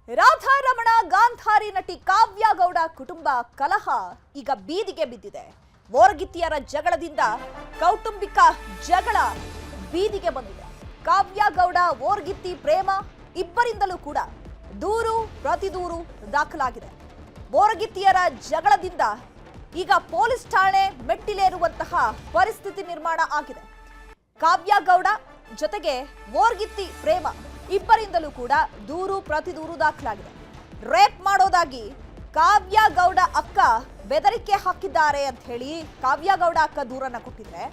ರಾಧಾರಮಣ ಗಾಂಧಾರಿ ನಟಿ ಕಾವ್ಯ ಗೌಡ ಕುಟುಂಬ ಕಲಹ ಈಗ ಬೀದಿಗೆ ಬಿದ್ದಿದೆ. ಓರ್ಗಿತ್ತಿಯರ ಜಗಳದಿಂದ ಕೌಟುಂಬಿಕ ಜಗಳ ಬೀದಿಗೆ ಬಂದಿದೆ. ಕಾವ್ಯ ಗೌಡ ಓರ್ಗಿತ್ತಿ ಪ್ರೇಮ ಇಬ್ಬರಿಂದಲೂ ಕೂಡ ದೂರು ಪ್ರತಿದೂರು ದಾಖಲಾಗಿದೆ. ಓರ್ಗಿತ್ತಿಯರ ಜಗಳದಿಂದ ಈಗ ಪೊಲೀಸ್ ಠಾಣೆ ಮೆಟ್ಟಿಲೇರುವಂತಹ ಪರಿಸ್ಥಿತಿ ನಿರ್ಮಾಣ ಆಗಿದೆ. ಕಾವ್ಯ ಗೌಡ ಜೊತೆಗೆ ಓರ್ಗಿತ್ತಿ ಪ್ರೇಮ ಇಬ್ಬರಿಂದಲೂ ಕೂಡ ದೂರು ಪ್ರತಿದೂರು ದಾಖಲಾಗಿದೆ. ರೇಪ್ ಮಾಡೋದಾಗಿ ಕಾವ್ಯ ಗೌಡ ಅಕ್ಕ ಬೆದರಿಕೆ ಹಾಕಿದ್ದಾರೆ ಅಂತ ಹೇಳಿ ಕಾವ್ಯ ಗೌಡ ಅಕ್ಕ ದೂರನ್ನ ಕೊಟ್ಟಿದ್ರೆ,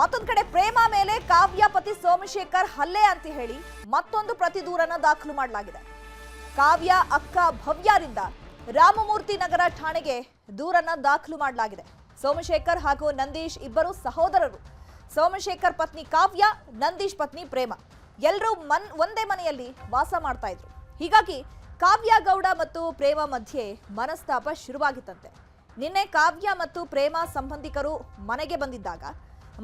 ಮತ್ತೊಂದು ಕಡೆ ಪ್ರೇಮ ಮೇಲೆ ಕಾವ್ಯ ಪತಿ ಸೋಮಶೇಖರ್ ಹಲ್ಲೆ ಅಂತ ಹೇಳಿ ಮತ್ತೊಂದು ಪ್ರತಿದೂರನ್ನ ದಾಖಲು ಮಾಡಲಾಗಿದೆ. ಕಾವ್ಯ ಅಕ್ಕ ಭವ್ಯರಿಂದ ರಾಮಮೂರ್ತಿ ನಗರ ಠಾಣೆಗೆ ದೂರನ್ನ ದಾಖಲು ಮಾಡಲಾಗಿದೆ. ಸೋಮಶೇಖರ್ ಹಾಗೂ ನಂದೀಶ್ ಇಬ್ಬರು ಸಹೋದರರು. ಸೋಮಶೇಖರ್ ಪತ್ನಿ ಕಾವ್ಯ, ನಂದೀಶ್ ಪತ್ನಿ ಪ್ರೇಮ ಎಲ್ಲರೂ ಒಂದೇ ಮನೆಯಲ್ಲಿ ವಾಸ ಮಾಡ್ತಾ ಇದ್ರು. ಹೀಗಾಗಿ ಕಾವ್ಯ ಗೌಡ ಮತ್ತು ಪ್ರೇಮ ಮಧ್ಯೆ ಮನಸ್ತಾಪ ಶುರುವಾಗಿತ್ತಂತೆ. ನಿನ್ನೆ ಕಾವ್ಯ ಮತ್ತು ಪ್ರೇಮ ಸಂಬಂಧಿಕರು ಮನೆಗೆ ಬಂದಿದ್ದಾಗ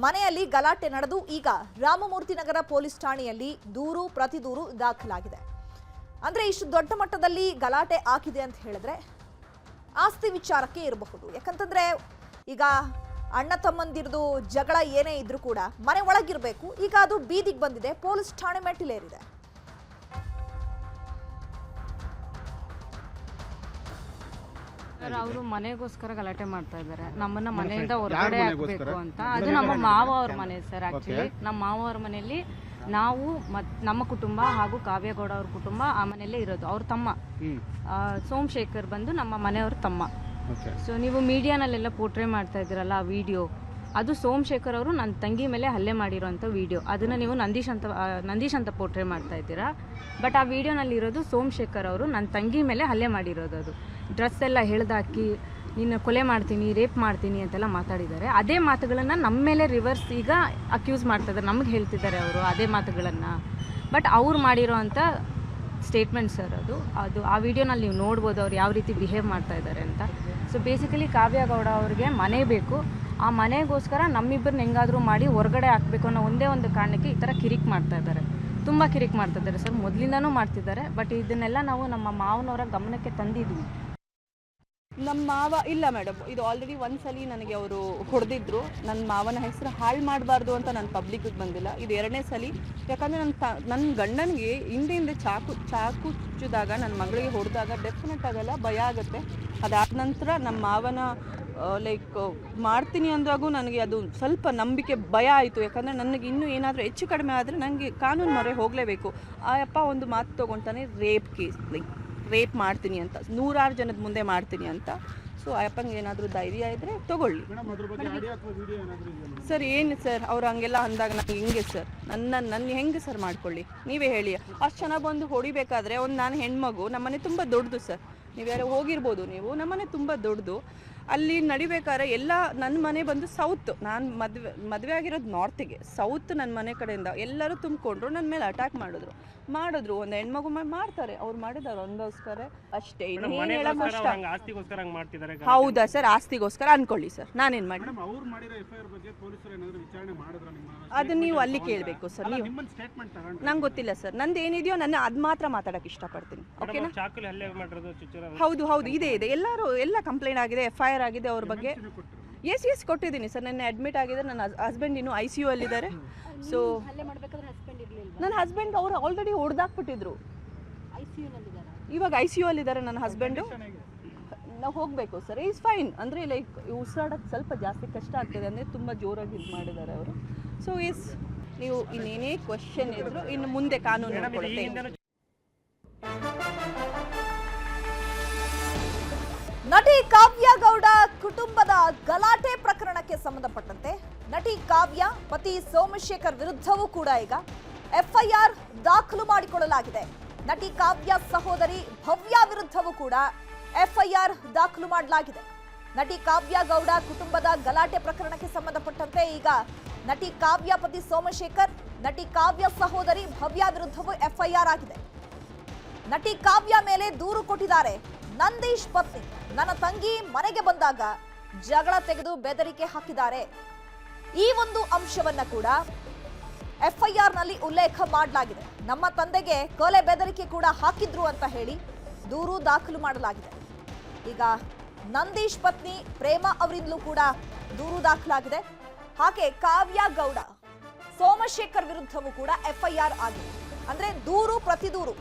ಮನೆಯಲ್ಲಿ ಗಲಾಟೆ ನಡೆದು ಈಗ ರಾಮಮೂರ್ತಿ ನಗರ ಪೊಲೀಸ್ ಠಾಣೆಯಲ್ಲಿ ದೂರು ಪ್ರತಿದೂರು ದಾಖಲಾಗಿದೆ. ಅಂದ್ರೆ ಇಷ್ಟು ದೊಡ್ಡ ಮಟ್ಟದಲ್ಲಿ ಗಲಾಟೆ ಆಗಿದೆ ಅಂತ ಹೇಳಿದ್ರೆ ಆಸ್ತಿ ವಿಚಾರಕ್ಕೆ ಇರಬಹುದು. ಯಾಕಂತಂದ್ರೆ ಈಗ ಅಣ್ಣ ತಮ್ಮಂದಿರದು ಜಗಳ ಏನೇ ಇದ್ರೂ ಕೂಡ ಮನೆ ಒಳಗಿರಬೇಕು. ಈಗ ಅದು ಬೀದಿಗೆ ಬಂದಿದೆ, ಪೊಲೀಸ್ ಠಾಣೆ ಮೆಟ್ಟಿಲೇರಿದೆ. ಅವರು ಮನೆಗೋಸ್ಕರ ಗಲಾಟೆ ಮಾಡ್ತಾ ಇದ್ದಾರೆ. ನಮ್ಮನ್ನ ಮನೆಯಿಂದ ಹೊರಗಡೆ ಹಾಕ್ಬೇಕು ಅಂತ. ಅದು ನಮ್ಮ ಮಾವ ಅವ್ರ ಮನೆ ಸರ್. ಆಕ್ಚುಲಿ ನಮ್ಮ ಮಾವ ಅವ್ರ ಮನೆಯಲ್ಲಿ ನಾವು ನಮ್ಮ ಕುಟುಂಬ ಹಾಗೂ ಕಾವ್ಯಗೌಡ ಅವ್ರ ಕುಟುಂಬ ಆ ಮನೆಯಲ್ಲೇ ಇರೋದು. ಅವ್ರ ತಮ್ಮ ಸೋಮಶೇಖರ್ ಬಂದು ನಮ್ಮ ಮನೆಯವ್ರ ತಮ್ಮ. ಸೊ ನೀವು ಮೀಡಿಯಾನಲ್ಲೆಲ್ಲ ಪೋರ್ಟ್ರೇ ಮಾಡ್ತಾ ಇದ್ದೀರಲ್ಲ ಆ ವಿಡಿಯೋ, ಅದು ಸೋಮಶೇಖರ್ ಅವರು ನನ್ನ ತಂಗಿ ಮೇಲೆ ಹಲ್ಲೆ ಮಾಡಿರೋಂಥ ವಿಡಿಯೋ. ಅದನ್ನು ನೀವು ನಂದೀಶ್ ಅಂತ ಪೋರ್ಟ್ರೇ ಮಾಡ್ತಾ ಇದ್ದೀರಾ. ಬಟ್ ಆ ವಿಡಿಯೋನಲ್ಲಿ ಇರೋದು ಸೋಮಶೇಖರ್ ಅವರು ನನ್ನ ತಂಗಿ ಮೇಲೆ ಹಲ್ಲೆ ಮಾಡಿರೋದು. ಅದು ಡ್ರೆಸ್ ಎಲ್ಲ ಎಳ್ದಾಕಿ ನಿನ್ನ ಕೊಲೆ ಮಾಡ್ತೀನಿ, ರೇಪ್ ಮಾಡ್ತೀನಿ ಅಂತೆಲ್ಲ ಮಾತಾಡಿದ್ದಾರೆ. ಅದೇ ಮಾತುಗಳನ್ನು ನಮ್ಮ ಮೇಲೆ ರಿವರ್ಸ್ ಈಗ ಅಕ್ಯೂಸ್ ಮಾಡ್ತಾ ಇದ್ದಾರೆ, ನಮಗೆ ಹೇಳ್ತಿದ್ದಾರೆ ಅವರು ಅದೇ ಮಾತುಗಳನ್ನು. ಬಟ್ ಅವ್ರು ಮಾಡಿರೋ ಅಂಥ ಸ್ಟೇಟ್ಮೆಂಟ್ ಸರ್ ಅದು ಆ ವಿಡಿಯೋನಲ್ಲಿ ನೀವು ನೋಡ್ಬೋದು ಅವ್ರು ಯಾವ ರೀತಿ ಬಿಹೇವ್ ಮಾಡ್ತಾ ಇದ್ದಾರೆ ಅಂತ. ಸೊ ಬೇಸಿಕಲಿ ಕಾವ್ಯ ಗೌಡ ಅವ್ರಿಗೆ ಮನೆ ಬೇಕು. ಆ ಮನೆಗೋಸ್ಕರ ನಮ್ಮಿಬ್ಬರನ್ನ ಹೆಂಗಾದರೂ ಮಾಡಿ ಹೊರಗಡೆ ಹಾಕಬೇಕು ಅನ್ನೋ ಒಂದೇ ಒಂದು ಕಾರಣಕ್ಕೆ ಈ ಥರ ಕಿರಿಕ್ ಮಾಡ್ತಾ ಇದ್ದಾರೆ. ತುಂಬ ಕಿರಿಕ್ ಮಾಡ್ತಾ ಇದ್ದಾರೆ ಸರ್, ಮೊದಲಿಂದನೂ ಮಾಡ್ತಿದ್ದಾರೆ. ಬಟ್ ಇದನ್ನೆಲ್ಲ ನಾವು ನಮ್ಮ ಮಾವನವರ ಗಮನಕ್ಕೆ ತಂದಿದ್ವಿ. ನಮ್ಮ ಮಾವ ಇಲ್ಲ ಮೇಡಮ್, ಇದು ಆಲ್ರೆಡಿ ಒಂದ್ಸಲಿ ನನಗೆ ಅವರು ಹೊಡೆದಿದ್ರು. ನನ್ನ ಮಾವನ ಹೆಸರು ಹಾಳು ಮಾಡಬಾರ್ದು ಅಂತ ನಾನು ಪಬ್ಲಿಕ್ಗೆ ಬಂದಿಲ್ಲ. ಇದು ಎರಡನೇ ಸಲ. ಯಾಕಂದರೆ ನನ್ನ ಗಂಡನಿಗೆ ಹಿಂದೆ ಚಾಕು ಚುಚ್ಚಿದಾಗ ನನ್ನ ಮಗಳಿಗೆ ಹೊಡೆದಾಗ ಡೆಫಿನೆಟ್ ಆಗೆಲ್ಲ ಭಯ ಆಗುತ್ತೆ. ಅದಾದ ನಂತರ ನಮ್ಮ ಮಾವನ ಲೈಕ್ ಮಾಡ್ತೀನಿ ಅಂದಾಗೂ ನನಗೆ ಅದು ಸ್ವಲ್ಪ ನಂಬಿಕೆ ಭಯ ಆಯಿತು. ಯಾಕಂದರೆ ನನಗೆ ಇನ್ನೂ ಏನಾದರೂ ಹೆಚ್ಚು ಕಡಿಮೆ ಆದರೆ ನನಗೆ ಕಾನೂನು ಮೊರೆ ಹೋಗಲೇಬೇಕು. ಆ ಅಪ್ಪ ಒಂದು ಮಾತು ತೊಗೊಳ್ತಾನೆ, ರೇಪ್ ಕೇಸ್, ಲೈಕ್ ರೇಪ್ ಮಾಡ್ತೀನಿ ಅಂತ, 100 ಜನದ ಮುಂದೆ ಮಾಡ್ತೀನಿ ಅಂತ. ಸೊ ಅಪ್ಪಂಗೆ ಏನಾದರೂ ಧೈರ್ಯ ಇದ್ದರೆ ತೊಗೊಳ್ಳಿ ಸರ್. ಏನು ಸರ್ ಅವ್ರು ಹಂಗೆಲ್ಲ ಅಂದಾಗ ನನಗೆ ಹೆಂಗೆ ಸರ್, ನನ್ನ ಹೆಂಗೆ ಸರ್ ಮಾಡ್ಕೊಳ್ಳಿ, ನೀವೇ ಹೇಳಿ. ಅಷ್ಟು ಚೆನ್ನಾಗಿ ಬಂದು ಹೊಡಿಬೇಕಾದ್ರೆ ನಾನು ಹೆಣ್ಮಗು, ನಮ್ಮನೆ ತುಂಬ ದೊಡ್ಡದು ಸರ್. ನೀವು ಯಾರೋ ಹೋಗಿರ್ಬೋದು ನೀವು, ನಮ್ಮನೆ ತುಂಬ ದೊಡ್ಡದು. ಅಲ್ಲಿ ನಡಿಬೇಕಾದ್ರೆ ಎಲ್ಲ ನನ್ನ ಮನೆ ಬಂದು ಸೌತ್, ನಾನು ಮದುವೆ ಆಗಿರೋದು ನಾರ್ತಿಗೆ. ಸೌತ್ ನನ್ನ ಮನೆ ಕಡೆಯಿಂದ ಎಲ್ಲರೂ ತುಂಬಿಕೊಂಡ್ರು, ನನ್ನ ಮೇಲೆ ಅಟ್ಯಾಕ್ ಮಾಡಿದ್ರು. ಒಂದು ಹೆಣ್ಮಗು ಮಾಡ್ತಾರೆ, ಅವ್ರು ಮಾಡಿದಾರೆ ಒಂದೋಸ್ಕರ ಅಷ್ಟೇ. ಹೌದಾ ಸರ್, ಆಸ್ತಿಗೋಸ್ಕರ ಅನ್ಕೊಳ್ಳಿ ಸರ್. ನಾನೇನು ಮಾಡಿ ಅದು ನೀವು ಅಲ್ಲಿ ಕೇಳಬೇಕು ಸರ್. ನೀವು ನಂಗೆ ಗೊತ್ತಿಲ್ಲ ಸರ್, ನಂದು ಏನಿದೆಯೋ ನನ್ನ ಅದು ಮಾತ್ರ ಮಾತಾಡೋಕೆ ಇಷ್ಟಪಡ್ತೀನಿ. ಓಕೆನಾ? ಹೌದು ಇದೆ ಎಲ್ಲ ಕಂಪ್ಲೇಂಟ್ ಆಗಿದೆ, FIR ಆಗಿದೆ ಅವ್ರ ಬಗ್ಗೆ. ಎಸ್ ಕೊಟ್ಟಿದ್ದೀನಿ ಸರ್. ನನ್ನ ಅಡ್ಮಿಟ್ ಆಗಿದೆ. ನನ್ನ ಹಸ್ಬೆಂಡ್ ಇನ್ನೂ ICU ಅಲ್ಲಿದ್ದಾರೆ. ಸೊ ನನ್ನ ಹಸ್ಬೆಂಡ್ ಅವರು ಆಲ್ರೆಡಿ ಹೊಡೆದಾಕ್ಬಿಟ್ಟಿದ್ರು. ಇವಾಗ ICU ಅಲ್ಲಿದ್ದಾರೆ ನನ್ನ ಹಸ್ಬೆಂಡು. ನಾವು ಹೋಗಬೇಕು ಸರ್. Is fine. ಅಂದರೆ ಲೈಕ್ ಉಸಿರಾಡೋಕ್ಕೆ ಸ್ವಲ್ಪ ಜಾಸ್ತಿ ಕಷ್ಟ ಆಗ್ತದೆ, ಅಂದರೆ ತುಂಬ ಜೋರಾಗಿ ಇದು ಮಾಡಿದ್ದಾರೆ ಅವರು. ಸೊ ನೀವು ಇನ್ನೇನೇ ಕ್ವೆಶ್ಚನ್ ಇದ್ರು ಇನ್ನು ಮುಂದೆ ಕಾನೂನು ನೋಡ್ಕೊಳುತ್ತೆ. ನಟಿ ಕಾವ್ಯ ಗೌಡ ಕುಟುಂಬದ ಗಲಾಟೆ ಪ್ರಕರಣಕ್ಕೆ ಸಂಬಂಧಪಟ್ಟಂತೆ ನಟಿ ಕಾವ್ಯ ಪತಿ ಸೋಮಶೇಖರ್ ವಿರುದ್ಧವೂ ಕೂಡ ಈಗ FIR ದಾಖಲು ಮಾಡಿಕೊಳ್ಳಲಾಗಿದೆ. ನಟಿ ಕಾವ್ಯ ಸಹೋದರಿ ಭವ್ಯ ವಿರುದ್ಧವೂ ಕೂಡ FIR ದಾಖಲು ಮಾಡಲಾಗಿದೆ. ನಟಿ ಕಾವ್ಯ ಗೌಡ ಕುಟುಂಬದ ಗಲಾಟೆ ಪ್ರಕರಣಕ್ಕೆ ಸಂಬಂಧಪಟ್ಟಂತೆ ಈಗ ನಟಿ ಕಾವ್ಯ ಪತಿ ಸೋಮಶೇಖರ್, ನಟಿ ಕಾವ್ಯ ಸಹೋದರಿ ಭವ್ಯ ವಿರುದ್ಧವೂ FIR ಆಗಿದೆ. ನಟಿ ಕಾವ್ಯ ಮೇಲೆ ದೂರು ಕೊಟ್ಟಿದ್ದಾರೆ ನಂದೀಶ್ ಪತ್ನಿ. ನನ್ನ ತಂಗಿ ಮನೆಗೆ ಬಂದಾಗ ಜಗಳ ತೆಗೆದು ಬೆದರಿಕೆ ಹಾಕಿದ್ದಾರೆ. ಈ ಒಂದು ಅಂಶವನ್ನ ಕೂಡ FIR ನಲ್ಲಿ ಉಲ್ಲೇಖ ಮಾಡಲಾಗಿದೆ. ನಮ್ಮ ತಂದೆಗೆ ಕೊಲೆ ಬೆದರಿಕೆ ಕೂಡ ಹಾಕಿದ್ರು ಅಂತ ಹೇಳಿ ದೂರು ದಾಖಲು ಮಾಡಲಾಗಿದೆ. ಈಗ ನಂದೀಶ್ ಪತ್ನಿ ಪ್ರೇಮಾ ಅವರಿಂದಲೂ ಕೂಡ ದೂರು ದಾಖಲಾಗಿದೆ. ಹಾಗೆ ಕಾವ್ಯ ಗೌಡ, ಸೋಮಶೇಖರ್ ವಿರುದ್ಧವೂ ಕೂಡ FIR ಆಗಿದೆ. ಅಂದ್ರೆ ದೂರು ಪ್ರತಿ ದೂರು,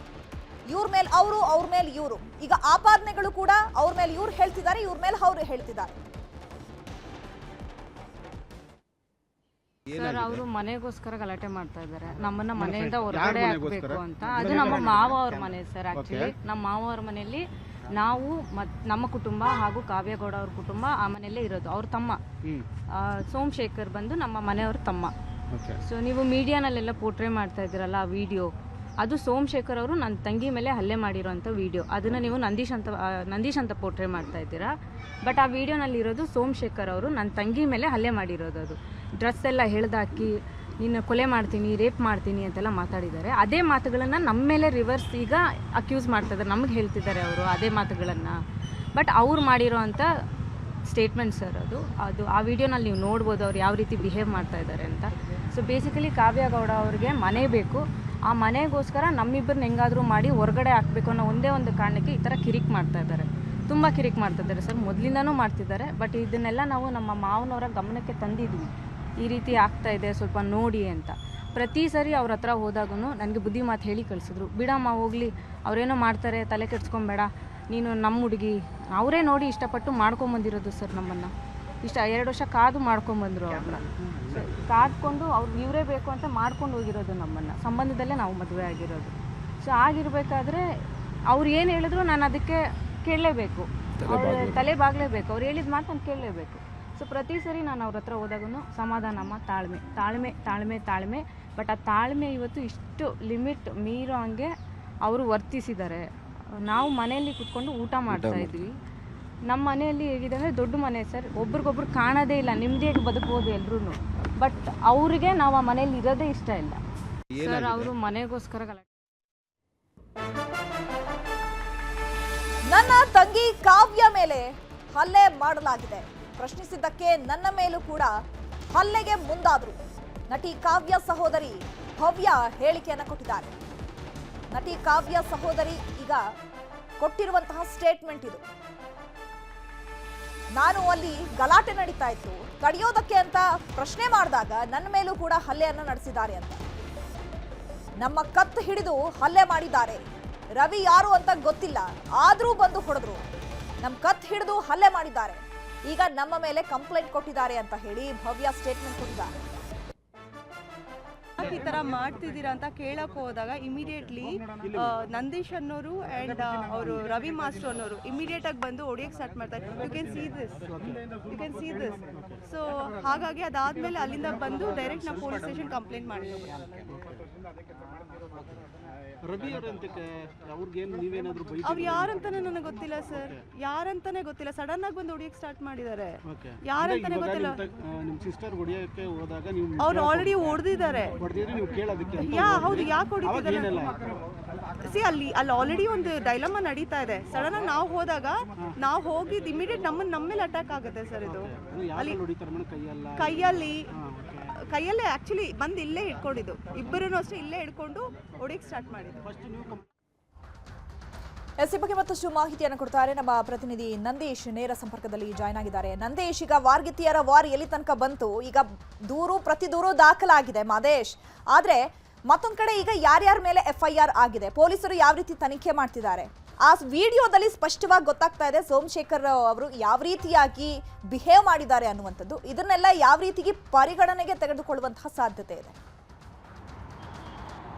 ಇವ್ರ ಮೇಲೆ ಅವರು, ಅವ್ರ ಮೇಲೆ ಇವರು. ಈಗ ಆಪಾದನೆಗಳು ಕೂಡ ಅವ್ರ ಮೇಲೆ ಇವ್ರು ಹೇಳ್ತಿದ್ದಾರೆ, ಇವ್ರ ಮೇಲೆ ಅವ್ರು ಹೇಳ್ತಿದ್ದಾರೆ. ಸರ್ ಅವರು ಮನೆಗೋಸ್ಕರ ಗಲಾಟೆ ಮಾಡ್ತಾ ಇದ್ದಾರೆ, ನಮ್ಮನ್ನ ಮನೆಯಿಂದ ಹೊರಗಡೆ ಹಾಕ್ಬೇಕು ಅಂತ. ಅದು ನಮ್ಮ ಮಾವ ಅವ್ರ ಮನೆ ಸರ್. ಆಕ್ಚುಲಿ ನಮ್ಮ ಮಾವ ಅವ್ರ ಮನೆಯಲ್ಲಿ ನಾವು ನಮ್ಮ ಕುಟುಂಬ ಹಾಗೂ ಕಾವ್ಯಗೌಡ ಅವ್ರ ಕುಟುಂಬ ಆ ಮನೆಯಲ್ಲೇ ಇರೋದು. ಅವ್ರ ತಮ್ಮ ಸೋಮಶೇಖರ್ ಬಂದು ನಮ್ಮ ಮನೆಯವ್ರ ತಮ್ಮ. ಸೊ ನೀವು ಮೀಡಿಯಾನಲ್ಲೆಲ್ಲ ಪೋರ್ಟ್ರೇ ಮಾಡ್ತಾ ಇದ್ದೀರಲ್ಲ ಆ ವಿಡಿಯೋ, ಅದು ಸೋಮಶೇಖರ್ ಅವರು ನನ್ನ ತಂಗಿ ಮೇಲೆ ಹಲ್ಲೆ ಮಾಡಿರೋಂಥ ವಿಡಿಯೋ. ಅದನ್ನು ನೀವು ನಂದೀಶ್ ಅಂತ ಪೋರ್ಟ್ರೇ ಮಾಡ್ತಾ ಇದ್ದೀರಾ. ಬಟ್ ಆ ವಿಡಿಯೋನಲ್ಲಿ ಇರೋದು ಸೋಮಶೇಖರ್ ಅವರು ನನ್ನ ತಂಗಿ ಮೇಲೆ ಹಲ್ಲೆ ಮಾಡಿರೋದು. ಅದು ಡ್ರೆಸ್ ಎಲ್ಲ ಎಳ್ದಾಕಿ ನೀನು ಕೊಲೆ ಮಾಡ್ತೀನಿ, ರೇಪ್ ಮಾಡ್ತೀನಿ ಅಂತೆಲ್ಲ ಮಾತಾಡಿದ್ದಾರೆ. ಅದೇ ಮಾತುಗಳನ್ನು ನಮ್ಮ ಮೇಲೆ ರಿವರ್ಸ್ ಈಗ ಅಕ್ಯೂಸ್ ಮಾಡ್ತಾ ಇದ್ದಾರೆ, ನಮಗೆ ಹೇಳ್ತಿದ್ದಾರೆ ಅವರು ಅದೇ ಮಾತುಗಳನ್ನು. ಬಟ್ ಅವ್ರು ಮಾಡಿರೋ ಅಂಥ ಸ್ಟೇಟ್ಮೆಂಟ್ ಸರ್ ಅದು ಆ ವಿಡಿಯೋನಲ್ಲಿ ನೀವು ನೋಡ್ಬೋದು ಅವ್ರು ಯಾವ ರೀತಿ ಬಿಹೇವ್ ಮಾಡ್ತಾ ಇದ್ದಾರೆ ಅಂತ. ಸೊ ಬೇಸಿಕಲಿ ಕಾವ್ಯಗೌಡ ಅವ್ರಿಗೆ ಮನೆ ಬೇಕು, ಆ ಮನೆಗೋಸ್ಕರ ನಮ್ಮಿಬ್ಬರನ್ನ ಹೆಂಗಾದರೂ ಮಾಡಿ ಹೊರಗಡೆ ಹಾಕಬೇಕು ಅನ್ನೋ ಒಂದೇ ಒಂದು ಕಾರಣಕ್ಕೆ ಈ ಥರ ಕಿರಿಕ್ ಮಾಡ್ತಾ ಇದ್ದಾರೆ, ತುಂಬ ಕಿರಿಕ್ ಮಾಡ್ತಾ ಇದ್ದಾರೆ ಸರ್. ಮೊದಲಿಂದನೂ ಮಾಡ್ತಿದ್ದಾರೆ. ಬಟ್ ಇದನ್ನೆಲ್ಲ ನಾವು ನಮ್ಮ ಮಾವನವರ ಗಮನಕ್ಕೆ ತಂದಿದ್ವಿ, ಈ ರೀತಿ ಆಗ್ತಾ ಇದೆ ಸ್ವಲ್ಪ ನೋಡಿ ಅಂತ. ಪ್ರತಿ ಸರಿ ಅವ್ರ ಹತ್ರ ಹೋದಾಗೂ ನನಗೆ ಬುದ್ಧಿ ಮಾತು ಹೇಳಿ ಕಳಿಸಿದ್ರು, ಬಿಡಮ್ಮ ಹೋಗಲಿ, ಅವರೇನೋ ಮಾಡ್ತಾರೆ, ತಲೆ ಕೆಡ್ಸ್ಕೊಬೇಡ, ನೀನು ನಮ್ಮ ಹುಡುಗಿ. ಅವರೇ ನೋಡಿ ಇಷ್ಟಪಟ್ಟು ಮಾಡ್ಕೊಂಬಂದಿರೋದು ಸರ್ ನಮ್ಮನ್ನು. 2 ವರ್ಷ ಕಾದು ಮಾಡ್ಕೊಂಬಂದರು ಅವ್ರನ್ನ. ಕಾದ್ಕೊಂಡು ಇವರೇ ಬೇಕು ಅಂತ ಮಾಡ್ಕೊಂಡು ಹೋಗಿರೋದು ನಮ್ಮನ್ನು. ಸಂಬಂಧದಲ್ಲೇ ನಾವು ಮದುವೆ ಆಗಿರೋದು. ಸೊ ಆಗಿರಬೇಕಾದ್ರೆ ಅವ್ರು ಏನು ಹೇಳಿದ್ರು ನಾನು ಅದಕ್ಕೆ ಕೇಳಲೇಬೇಕು, ತಲೆ ಬಾಗಲೇಬೇಕು. ಅವ್ರು ಹೇಳಿದ ಮಾತು ನಾನು ಕೇಳಲೇಬೇಕು. ಸೊ ಪ್ರತಿ ಸರಿ ನಾನು ಅವ್ರ ಹತ್ರ ಹೋದಾಗೂ ಸಮಾಧಾನಮ್ಮ, ತಾಳ್ಮೆ ತಾಳ್ಮೆ ತಾಳ್ಮೆ ತಾಳ್ಮೆ. ಬಟ್ ಆ ತಾಳ್ಮೆ ಇವತ್ತು ಇಷ್ಟು ಲಿಮಿಟ್ ಮೀರೋ ಹಂಗೆ ಅವರು ವರ್ತಿಸಿದ್ದಾರೆ. ನಾವು ಮನೆಯಲ್ಲಿ ಕೂತ್ಕೊಂಡು ಊಟ ಮಾಡ್ತಾ ಇದ್ವಿ. ನಮ್ಮ ಮನೆಯಲ್ಲಿ ಹೇಗಿದೆ ಅಂದರೆ ದೊಡ್ಡ ಮನೆ ಸರ್, ಒಬ್ರಿಗೊಬ್ರು ಕಾಣೋದೇ ಇಲ್ಲ, ನಿಮ್ಮದಿಯಾಗಿ ಬದುಕ್ಬೋದು ಎಲ್ರೂ. ಬಟ್ ಅವರಿಗೆ ನಾವು ಆ ಮನೆಯಲ್ಲಿ ಇರೋದೇ ಇಷ್ಟ ಇಲ್ಲ ಸರ್. ಅವರು ಮನೆಗೋಸ್ಕರ ಗಲಾಟೆ. ನನ್ನ ತಂಗಿ ಕಾವ್ಯ ಮೇಲೆ ಹಲ್ಲೆ ಮಾಡಲಾಗಿದೆ ಪ್ರಶ್ನಿಸಿದ್ದಕ್ಕೆ ನನ್ನ ಮೇಲೂ ಕೂಡ ಹಲ್ಲೆಗೆ ಮುಂದಾದ್ರು. ನಟಿ ಕಾವ್ಯ ಸಹೋದರಿ ಭವ್ಯ ಹೇಳಿಕೆಯನ್ನು ಕೊಟ್ಟಿದ್ದಾರೆ. ನಟಿ ಕಾವ್ಯ ಸಹೋದರಿ ಈಗ ಕೊಟ್ಟಿರುವಂತಹ ಸ್ಟೇಟ್ಮೆಂಟ್ ಇದು. ನಾನು ಅಲ್ಲಿ ಗಲಾಟೆ ನಡೀತಾ ಇತ್ತು, ಕಡಿಯೋದಕ್ಕೆ ಅಂತ ಪ್ರಶ್ನೆ ಮಾಡಿದಾಗ ನನ್ನ ಮೇಲೂ ಕೂಡ ಹಲ್ಲೆಯನ್ನು ನಡೆಸಿದ್ದಾರೆ ಅಂತ. ನಮ್ಮ ಕತ್ತು ಹಿಡಿದು ಹಲ್ಲೆ ಮಾಡಿದ್ದಾರೆ. ರವಿ ಯಾರು ಅಂತ ಗೊತ್ತಿಲ್ಲ, ಆದ್ರೂ ಬಂದು ಹೊಡೆದ್ರು. ನಮ್ಮ ಕತ್ತು ಹಿಡಿದು ಹಲ್ಲೆ ಮಾಡಿದ್ದಾರೆ. ಈಗ ನಮ್ಮ ಮೇಲೆ ಕಂಪ್ಲೇಂಟ್ ಕೊಟ್ಟಿದ್ದಾರೆ ಅಂತ ಹೇಳಿ ಭವ್ಯ ಸ್ಟೇಟ್ಮೆಂಟ್ ಕೊಟ್ಟಿದ್ದಾರೆ. ಈ ತರ ಮಾಡ್ತಿದ್ದೀರಾ ಅಂತ ಕೇಳಕ್ ಹೋದಾಗ ಇಮಿಡಿಯೇಟ್ಲಿ ನಂದೀಶ್ ಅನ್ನೋರು ಅಂಡ್ ಅವರು ರವಿ ಮಾಸ್ಟರ್ ಅನ್ನೋರು ಇಮಿಡಿಯೇಟ್ ಆಗಿ ಬಂದು ಹೊಡಿಯಕ್ಕೆ ಸ್ಟಾರ್ಟ್ ಮಾಡ್ತಾರೆ. You can see this. So ಹಾಗಾಗಿ ಅದಾದ್ಮೇಲೆ ಅಲ್ಲಿಂದ ಬಂದು ಡೈರೆಕ್ಟ್ ನಾವು ಪೊಲೀಸ್ ಸ್ಟೇಷನ್ ಕಂಪ್ಲೇಂಟ್ ಮಾಡಿದ್ವಿ. ಅವ್ರು ಯಾರಂತಾನೆ ನನಗೆ ಗೊತ್ತಿಲ್ಲ ಸರ್, ಯಾರಂತಾನೆ ಗೊತ್ತಿಲ್ಲ. ಸಡನ್ ಆಗಿ ಬಂದು ಹೊಡಿಯಕ್ಕೆ ಸ್ಟಾರ್ಟ್ ಮಾಡಿದ್ದಾರೆ. ಯಾರಂತಾನೆ ಗೊತ್ತಿಲ್ಲ. ಅವ್ರು ಆಲ್ರೆಡಿ ಹೊಡೆದಿದ್ದಾರೆ. ಹೌದು, ಯಾಕೆ ಹೊಡಿತಿದ್ದಾರೆ? ಅಲ್ಲಿ ಆಲ್ರೆಡಿ ಒಂದು ಡೈಲಮಾ ನಡೀತಾ ಇದೆ. ಸಡನ್ ಆಗಿ ನಾವು ಹೋದಾಗ ನಾವು ಹೋಗಿದ್ದು ಇಮಿಡಿಯೇಟ್ ನಮ್ಮ ಮೇಲೆ ಅಟ್ಯಾಕ್ ಆಗುತ್ತೆ ಸರ್. ಇದು ಅಲ್ಲಿ ಕೈಯಲ್ಲೇ ಆಕ್ಚುಲಿ ಬಂದು ಇಲ್ಲೇ ಹಿಡ್ಕೊಂಡಿದ್ದು, ಇಬ್ಬರೂ ಅಷ್ಟೇ ಇಲ್ಲೇ ಹಿಡ್ಕೊಂಡು ಹೊಡಿಯಕ್ಕೆ ಸ್ಟಾರ್ಟ್ ಮಾಡಿದ್ದು. ಈ ಬಗ್ಗೆ ಮತ್ತಷ್ಟು ಮಾಹಿತಿಯನ್ನು ಕೊಡ್ತಾರೆ ನಮ್ಮ ಪ್ರತಿನಿಧಿ ನಂದೀಶ್, ನೇರ ಸಂಪರ್ಕದಲ್ಲಿ ಜಾಯ್ನ್ ಆಗಿದ್ದಾರೆ. ನಂದೀಶ್, ಈಗ ವಾರ್ಗಿತ್ತಿಯರ ವಾರ್ ಎಲ್ಲಿ ತನಕ ಬಂತು? ಈಗ ದೂರು ಪ್ರತಿ ದೂರು ದಾಖಲಾಗಿದೆ ಮಾದೇಶ್, ಆದ್ರೆ ಮತ್ತೊಂದ್ ಕಡೆ ಈಗ ಯಾರ್ಯಾರ ಮೇಲೆ FIR ಆಗಿದೆ, ಪೊಲೀಸರು ಯಾವ ರೀತಿ ತನಿಖೆ ಮಾಡ್ತಿದ್ದಾರೆ? ಆ ವಿಡಿಯೋದಲ್ಲಿ ಸ್ಪಷ್ಟವಾಗಿ ಗೊತ್ತಾಗ್ತಾ ಇದೆ ಸೋಮಶೇಖರ್ ಅವರು ಯಾವ ರೀತಿಯಾಗಿ ಬಿಹೇವ್ ಮಾಡಿದ್ದಾರೆ ಅನ್ನುವಂಥದ್ದು. ಇದನ್ನೆಲ್ಲ ಯಾವ ರೀತಿಗೆ ಪರಿಗಣನೆಗೆ ತೆಗೆದುಕೊಳ್ಳುವಂತಹ ಸಾಧ್ಯತೆ ಇದೆ?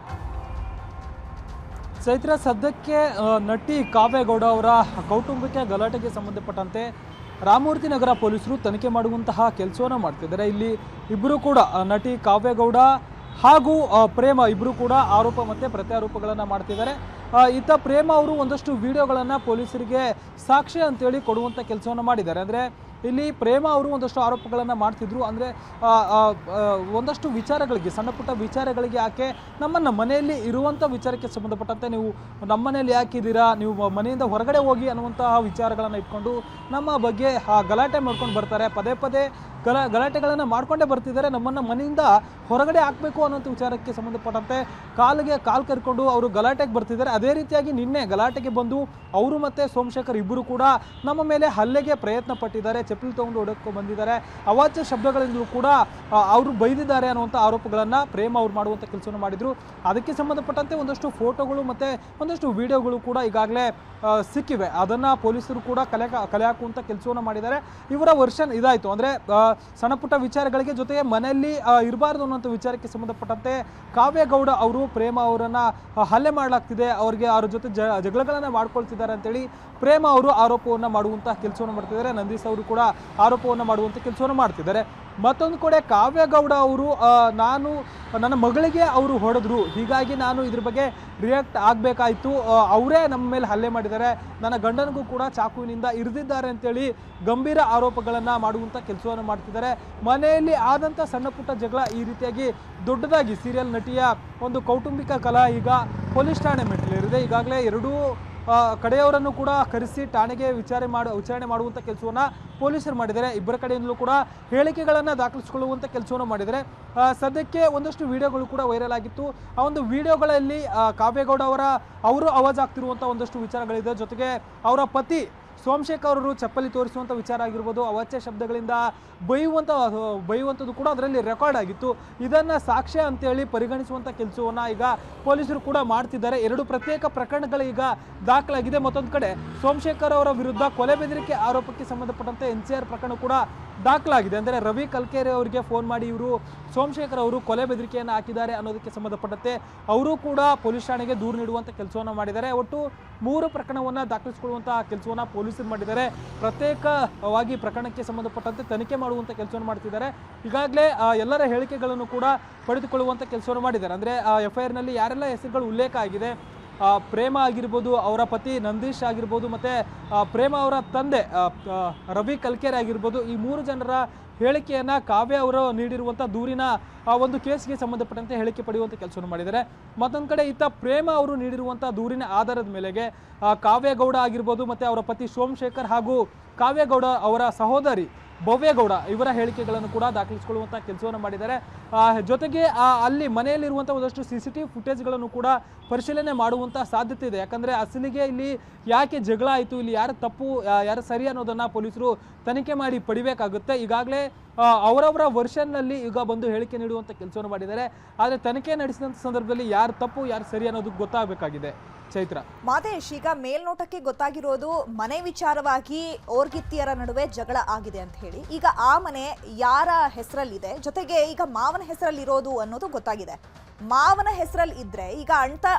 ಚೈತ್ರ, ಸದ್ಯಕ್ಕೆ ನಟಿ ಕಾವ್ಯಗೌಡ ಅವರ ಕೌಟುಂಬಿಕ ಗಲಾಟೆಗೆ ಸಂಬಂಧಪಟ್ಟಂತೆ ರಾಮಮೂರ್ತಿ ನಗರ ಪೊಲೀಸರು ತನಿಖೆ ಮಾಡುವಂತಹ ಕೆಲಸವನ್ನು ಮಾಡ್ತಿದ್ದಾರೆ. ಇಲ್ಲಿ ಇಬ್ಬರು ಕೂಡ ನಟಿ ಕಾವ್ಯಗೌಡ ಹಾಗೂ ಪ್ರೇಮ ಇಬ್ಬರು ಕೂಡ ಆರೋಪ ಮತ್ತು ಪ್ರತ್ಯಾರೋಪಗಳನ್ನು ಮಾಡ್ತಿದ್ದಾರೆ. ಈತ ಪ್ರೇಮ ಅವರು ಒಂದಷ್ಟು ವಿಡಿಯೋಗಳನ್ನು ಪೊಲೀಸರಿಗೆ ಸಾಕ್ಷ್ಯ ಅಂತೇಳಿ ಕೊಡುವಂಥ ಕೆಲಸವನ್ನು ಮಾಡಿದ್ದಾರೆ. ಅಂದರೆ ಇಲ್ಲಿ ಪ್ರೇಮ ಅವರು ಒಂದಷ್ಟು ಆರೋಪಗಳನ್ನು ಮಾಡ್ತಿದ್ರು. ಅಂದರೆ ಒಂದಷ್ಟು ವಿಚಾರಗಳಿಗೆ, ಸಣ್ಣ ಪುಟ್ಟ ವಿಚಾರಗಳಿಗೆ ಆಕೆ ನಮ್ಮನ್ನು ಮನೆಯಲ್ಲಿ ಇರುವಂಥ ವಿಚಾರಕ್ಕೆ ಸಂಬಂಧಪಟ್ಟಂತೆ ನೀವು ನಮ್ಮ ಮನೆಯಲ್ಲಿ ಯಾಕಿದ್ದೀರಾ, ನೀವು ಮನೆಯಿಂದ ಹೊರಗಡೆ ಹೋಗಿ ಅನ್ನುವಂತಹ ವಿಚಾರಗಳನ್ನು ಇಟ್ಕೊಂಡು ನಮ್ಮ ಬಗ್ಗೆ ಗಲಾಟೆ ಮಾಡ್ಕೊಂಡು ಬರ್ತಾರೆ. ಪದೇ ಪದೇ ಗಲಾಟೆಗಳನ್ನು ಮಾಡ್ಕೊಂಡೇ ಬರ್ತಿದ್ದಾರೆ. ನಮ್ಮನ್ನು ಮನೆಯಿಂದ ಹೊರಗಡೆ ಹಾಕಬೇಕು ಅನ್ನೋಂಥ ವಿಚಾರಕ್ಕೆ ಸಂಬಂಧಪಟ್ಟಂತೆ ಕಾಲು ಕರ್ಕೊಂಡು ಅವರು ಗಲಾಟೆಗೆ ಬರ್ತಿದ್ದಾರೆ. ಅದೇ ರೀತಿಯಾಗಿ ನಿನ್ನೆ ಗಲಾಟೆಗೆ ಬಂದು ಅವರು ಮತ್ತು ಸೋಮಶೇಖರ್ ಇಬ್ಬರು ಕೂಡ ನಮ್ಮ ಮೇಲೆ ಹಲ್ಲೆಗೆ ಪ್ರಯತ್ನ ಪಟ್ಟಿದ್ದಾರೆ. ಚಪ್ಪಲಿ ತೊಗೊಂಡು ಹೊಡಕ್ಕೆ ಬಂದಿದ್ದಾರೆ. ಅವಾಚ್ಯ ಶಬ್ದಗಳಿಂದಲೂ ಕೂಡ ಅವರು ಬೈದಿದ್ದಾರೆ ಅನ್ನುವಂಥ ಆರೋಪಗಳನ್ನು ಪ್ರೇಮ ಅವ್ರು ಮಾಡುವಂಥ ಕೆಲಸವನ್ನು ಮಾಡಿದರು. ಅದಕ್ಕೆ ಸಂಬಂಧಪಟ್ಟಂತೆ ಒಂದಷ್ಟು ಫೋಟೋಗಳು ಮತ್ತು ಒಂದಷ್ಟು ವಿಡಿಯೋಗಳು ಕೂಡ ಈಗಾಗಲೇ ಸಿಕ್ಕಿವೆ. ಅದನ್ನು ಪೊಲೀಸರು ಕೂಡ ಕಲೆ ಹಾಕುವಂಥ ಕೆಲಸವನ್ನು ಮಾಡಿದ್ದಾರೆ. ಇವರ ವರ್ಷನ್ ಇದಾಯಿತು. ಅಂದರೆ ಸಣ್ಣ ಪುಟ್ಟ ವಿಚಾರಗಳಿಗೆ ಜೊತೆಗೆ ಮನೆಯಲ್ಲಿ ಇರಬಾರ್ದು ಅನ್ನೋಂಥ ವಿಚಾರಕ್ಕೆ ಸಂಬಂಧಪಟ್ಟಂತೆ ಕಾವ್ಯಗೌಡ ಅವರು ಪ್ರೇಮ ಅವರನ್ನು ಹಲ್ಲೆ ಮಾಡಲಾಗ್ತಿದೆ, ಅವ್ರ ಜೊತೆ ಜಗಳಗಳನ್ನು ಮಾಡ್ಕೊಳ್ತಿದ್ದಾರೆ ಅಂತೇಳಿ ಪ್ರೇಮ ಅವರು ಆರೋಪವನ್ನು ಮಾಡುವಂಥ ಕೆಲಸವನ್ನು ಮಾಡ್ತಿದ್ದಾರೆ. ನಂದೀಶ್ ಅವರು ಕೂಡ ಆರೋಪವನ್ನು ಮಾಡುವಂಥ ಕೆಲಸವನ್ನು ಮಾಡ್ತಿದ್ದಾರೆ. ಮತ್ತೊಂದು ಕಡೆ ಕಾವ್ಯಗೌಡ ಅವರು ನನ್ನ ಮಗಳಿಗೆ ಅವರು ಹೊಡೆದ್ರು, ಹೀಗಾಗಿ ನಾನು ಇದ್ರ ಬಗ್ಗೆ ರಿಯಾಕ್ಟ್ ಆಗಬೇಕಾಯಿತು, ಅವರೇ ನಮ್ಮ ಮೇಲೆ ಹಲ್ಲೆ ಮಾಡಿದ್ದಾರೆ, ನನ್ನ ಗಂಡನಿಗೂ ಕೂಡ ಚಾಕುವಿನಿಂದ ಇರಿದಿದ್ದಾರೆ ಅಂತೇಳಿ ಗಂಭೀರ ಆರೋಪಗಳನ್ನು ಮಾಡುವಂಥ ಕೆಲಸವನ್ನು ಮಾಡ್ತಿದ್ದಾರೆ. ಮನೆಯಲ್ಲಿ ಆದಂಥ ಸಣ್ಣ ಪುಟ್ಟ ಜಗಳ ಈ ರೀತಿಯಾಗಿ ದೊಡ್ಡದಾಗಿ ಸೀರಿಯಲ್ ನಟಿಯ ಒಂದು ಕೌಟುಂಬಿಕ ಕಲಹ ಈಗ ಪೊಲೀಸ್ ಠಾಣೆ ಮೆಟ್ಟಿಲೇರಿದೆ. ಈಗಾಗಲೇ ಎರಡೂ ಕಡೆಯವರನ್ನು ಕೂಡ ಕರೆಸಿ ಠಾಣೆಗೆ ವಿಚಾರಣೆ ಮಾಡುವಂಥ ಕೆಲಸವನ್ನು ಪೊಲೀಸರು ಮಾಡಿದ್ದಾರೆ. ಇಬ್ಬರ ಕಡೆಯಿಂದಲೂ ಕೂಡ ಹೇಳಿಕೆಗಳನ್ನು ದಾಖಲಿಸಿಕೊಳ್ಳುವಂಥ ಕೆಲಸವನ್ನು ಮಾಡಿದ್ದಾರೆ. ಸದ್ಯಕ್ಕೆ ಒಂದಷ್ಟು ವಿಡಿಯೋಗಳು ಕೂಡ ವೈರಲ್ ಆಗಿತ್ತು. ಆ ಒಂದು ವಿಡಿಯೋಗಳಲ್ಲಿ ಕಾವ್ಯಗೌಡ ಅವರು ಆವಾಜ್ ಆಗ್ತಿರುವಂಥ ಒಂದಷ್ಟು ವಿಚಾರಗಳಿದೆ. ಜೊತೆಗೆ ಅವರ ಪತಿ ಸೋಮಶೇಖರ್ ಅವರು ಚಪ್ಪಲಿ ತೋರಿಸುವಂಥ ವಿಚಾರ ಆಗಿರ್ಬೋದು, ಅವಾಚ್ಯ ಶಬ್ದಗಳಿಂದ ಬೈಯುವಂಥದ್ದು ಕೂಡ ಅದರಲ್ಲಿ ರೆಕಾರ್ಡ್ ಆಗಿತ್ತು. ಇದನ್ನು ಸಾಕ್ಷ್ಯ ಅಂತೇಳಿ ಪರಿಗಣಿಸುವಂಥ ಕೆಲಸವನ್ನು ಈಗ ಪೊಲೀಸರು ಕೂಡ ಮಾಡ್ತಿದ್ದಾರೆ. ಎರಡು ಪ್ರತ್ಯೇಕ ಪ್ರಕರಣಗಳು ಈಗ ದಾಖಲಾಗಿದೆ. ಮತ್ತೊಂದು ಕಡೆ ಸೋಮಶೇಖರ್ ಅವರ ವಿರುದ್ಧ ಕೊಲೆ ಬೆದರಿಕೆ ಆರೋಪಕ್ಕೆ ಸಂಬಂಧಪಟ್ಟಂತೆ NCR ಪ್ರಕರಣ ಕೂಡ ದಾಖಲಾಗಿದೆ. ಅಂದರೆ ರವಿ ಕಲ್ಕೆರೆ ಅವರಿಗೆ ಫೋನ್ ಮಾಡಿ ಇವರು ಸೋಮಶೇಖರ್ ಅವರು ಕೊಲೆ ಬೆದರಿಕೆಯನ್ನು ಹಾಕಿದ್ದಾರೆ ಅನ್ನೋದಕ್ಕೆ ಸಂಬಂಧಪಟ್ಟಂತೆ ಅವರು ಕೂಡ ಪೊಲೀಸ್ ಠಾಣೆಗೆ ದೂರು ನೀಡುವಂಥ ಕೆಲಸವನ್ನು ಮಾಡಿದ್ದಾರೆ. ಒಟ್ಟು 3 ಪ್ರಕರಣವನ್ನು ದಾಖಲಿಸಿಕೊಳ್ಳುವಂಥ ಕೆಲಸವನ್ನು ಪೊಲೀಸರು ಮಾಡಿದ್ದಾರೆ. ಪ್ರತ್ಯೇಕವಾಗಿ ಪ್ರಕರಣಕ್ಕೆ ಸಂಬಂಧಪಟ್ಟಂತೆ ತನಿಖೆ ಮಾಡುವಂಥ ಕೆಲಸವನ್ನು ಮಾಡ್ತಿದ್ದಾರೆ. ಈಗಾಗಲೇ ಎಲ್ಲರ ಹೇಳಿಕೆಗಳನ್ನು ಕೂಡ ಪಡೆದುಕೊಳ್ಳುವಂಥ ಕೆಲಸವನ್ನು ಮಾಡಿದ್ದಾರೆ. ಅಂದರೆ FIR ನಲ್ಲಿ ಯಾರೆಲ್ಲ ಹೆಸರುಗಳು ಉಲ್ಲೇಖ ಆಗಿದೆ, ಪ್ರೇಮ ಆಗಿರ್ಬೋದು, ಅವರ ಪತಿ ನಂದೀಶ್ ಆಗಿರ್ಬೋದು, ಮತ್ತು ಪ್ರೇಮ ಅವರ ತಂದೆ ರವಿ ಕಲ್ಕೆರೆ ಆಗಿರ್ಬೋದು, ಈ 3 ಜನರ ಹೇಳಿಕೆಯನ್ನು ಕಾವ್ಯ ಅವರು ನೀಡಿರುವಂಥ ದೂರಿನ ಒಂದು ಕೇಸ್ಗೆ ಸಂಬಂಧಪಟ್ಟಂತೆ ಹೇಳಿಕೆ ಪಡೆಯುವಂಥ ಕೆಲಸವನ್ನು ಮಾಡಿದ್ದಾರೆ. ಮತ್ತೊಂದು ಕಡೆ ಇತ್ತ ಪ್ರೇಮ ಅವರು ನೀಡಿರುವಂಥ ದೂರಿನ ಆಧಾರದ ಮೇಲೆಗೆ ಕಾವ್ಯಗೌಡ ಆಗಿರ್ಬೋದು ಮತ್ತು ಅವರ ಪತಿ ಸೋಮಶೇಖರ್ ಹಾಗೂ ಕಾವ್ಯಗೌಡ ಅವರ ಸಹೋದರಿ ಭವ್ಯಗೌಡ ಇವರ ಹೇಳಿಕೆಗಳನ್ನು ಕೂಡ ದಾಖಲಿಸಿಕೊಳ್ಳುವಂಥ ಕೆಲಸವನ್ನು ಮಾಡಿದ್ದಾರೆ. ಜೊತೆಗೆ ಅಲ್ಲಿ ಮನೆಯಲ್ಲಿರುವಂಥ ಒಂದಷ್ಟು CCTV ಫುಟೇಜ್ಗಳನ್ನು ಕೂಡ ಪರಿಶೀಲನೆ ಮಾಡುವಂಥ ಸಾಧ್ಯತೆ ಇದೆ. ಯಾಕಂದರೆ ಅಸಲಿಗೆ ಇಲ್ಲಿ ಯಾಕೆ ಜಗಳ ಆಯಿತು, ಇಲ್ಲಿ ಯಾರು ತಪ್ಪು ಯಾರು ಸರಿ ಅನ್ನೋದನ್ನು ಪೊಲೀಸರು ತನಿಖೆ ಮಾಡಿ ಪಡಿಬೇಕಾಗುತ್ತೆ. ಈಗಾಗಲೇ ಅವರವರ ವರ್ಷನ್ನಲ್ಲಿ ಈಗ ಬಂದು ಹೇಳಿಕೆ ನೀಡುವಂಥ ಕೆಲಸವನ್ನು ಮಾಡಿದ್ದಾರೆ. ಆದರೆ ತನಿಖೆ ನಡೆಸಿದಂಥ ಸಂದರ್ಭದಲ್ಲಿ ಯಾರು ತಪ್ಪು ಯಾರು ಸರಿ ಅನ್ನೋದು ಗೊತ್ತಾಗಬೇಕಾಗಿದೆ. ಚೈತ್ರ, ಮಾದೇಶ್, ಈಗ ಮೇಲ್ನೋಟಕ್ಕೆ ಗೊತ್ತಾಗಿರೋದು ಮನೆ ವಿಚಾರವಾಗಿ ಓರ್ಗಿತ್ತಿಯರ ನಡುವೆ ಜಗಳ ಆಗಿದೆ ಅಂತ ಹೇಳಿ. ಈಗ ಆ ಮನೆ ಯಾರ ಹೆಸರಲ್ಲಿದೆ, ಜೊತೆಗೆ ಈಗ ಮಾವನ ಹೆಸರಲ್ಲಿರೋದು ಅನ್ನೋದು ಗೊತ್ತಾಗಿದೆ. ಮಾವನ ಹೆಸರಲ್ಲಿ ಇದ್ರೆ ಈಗ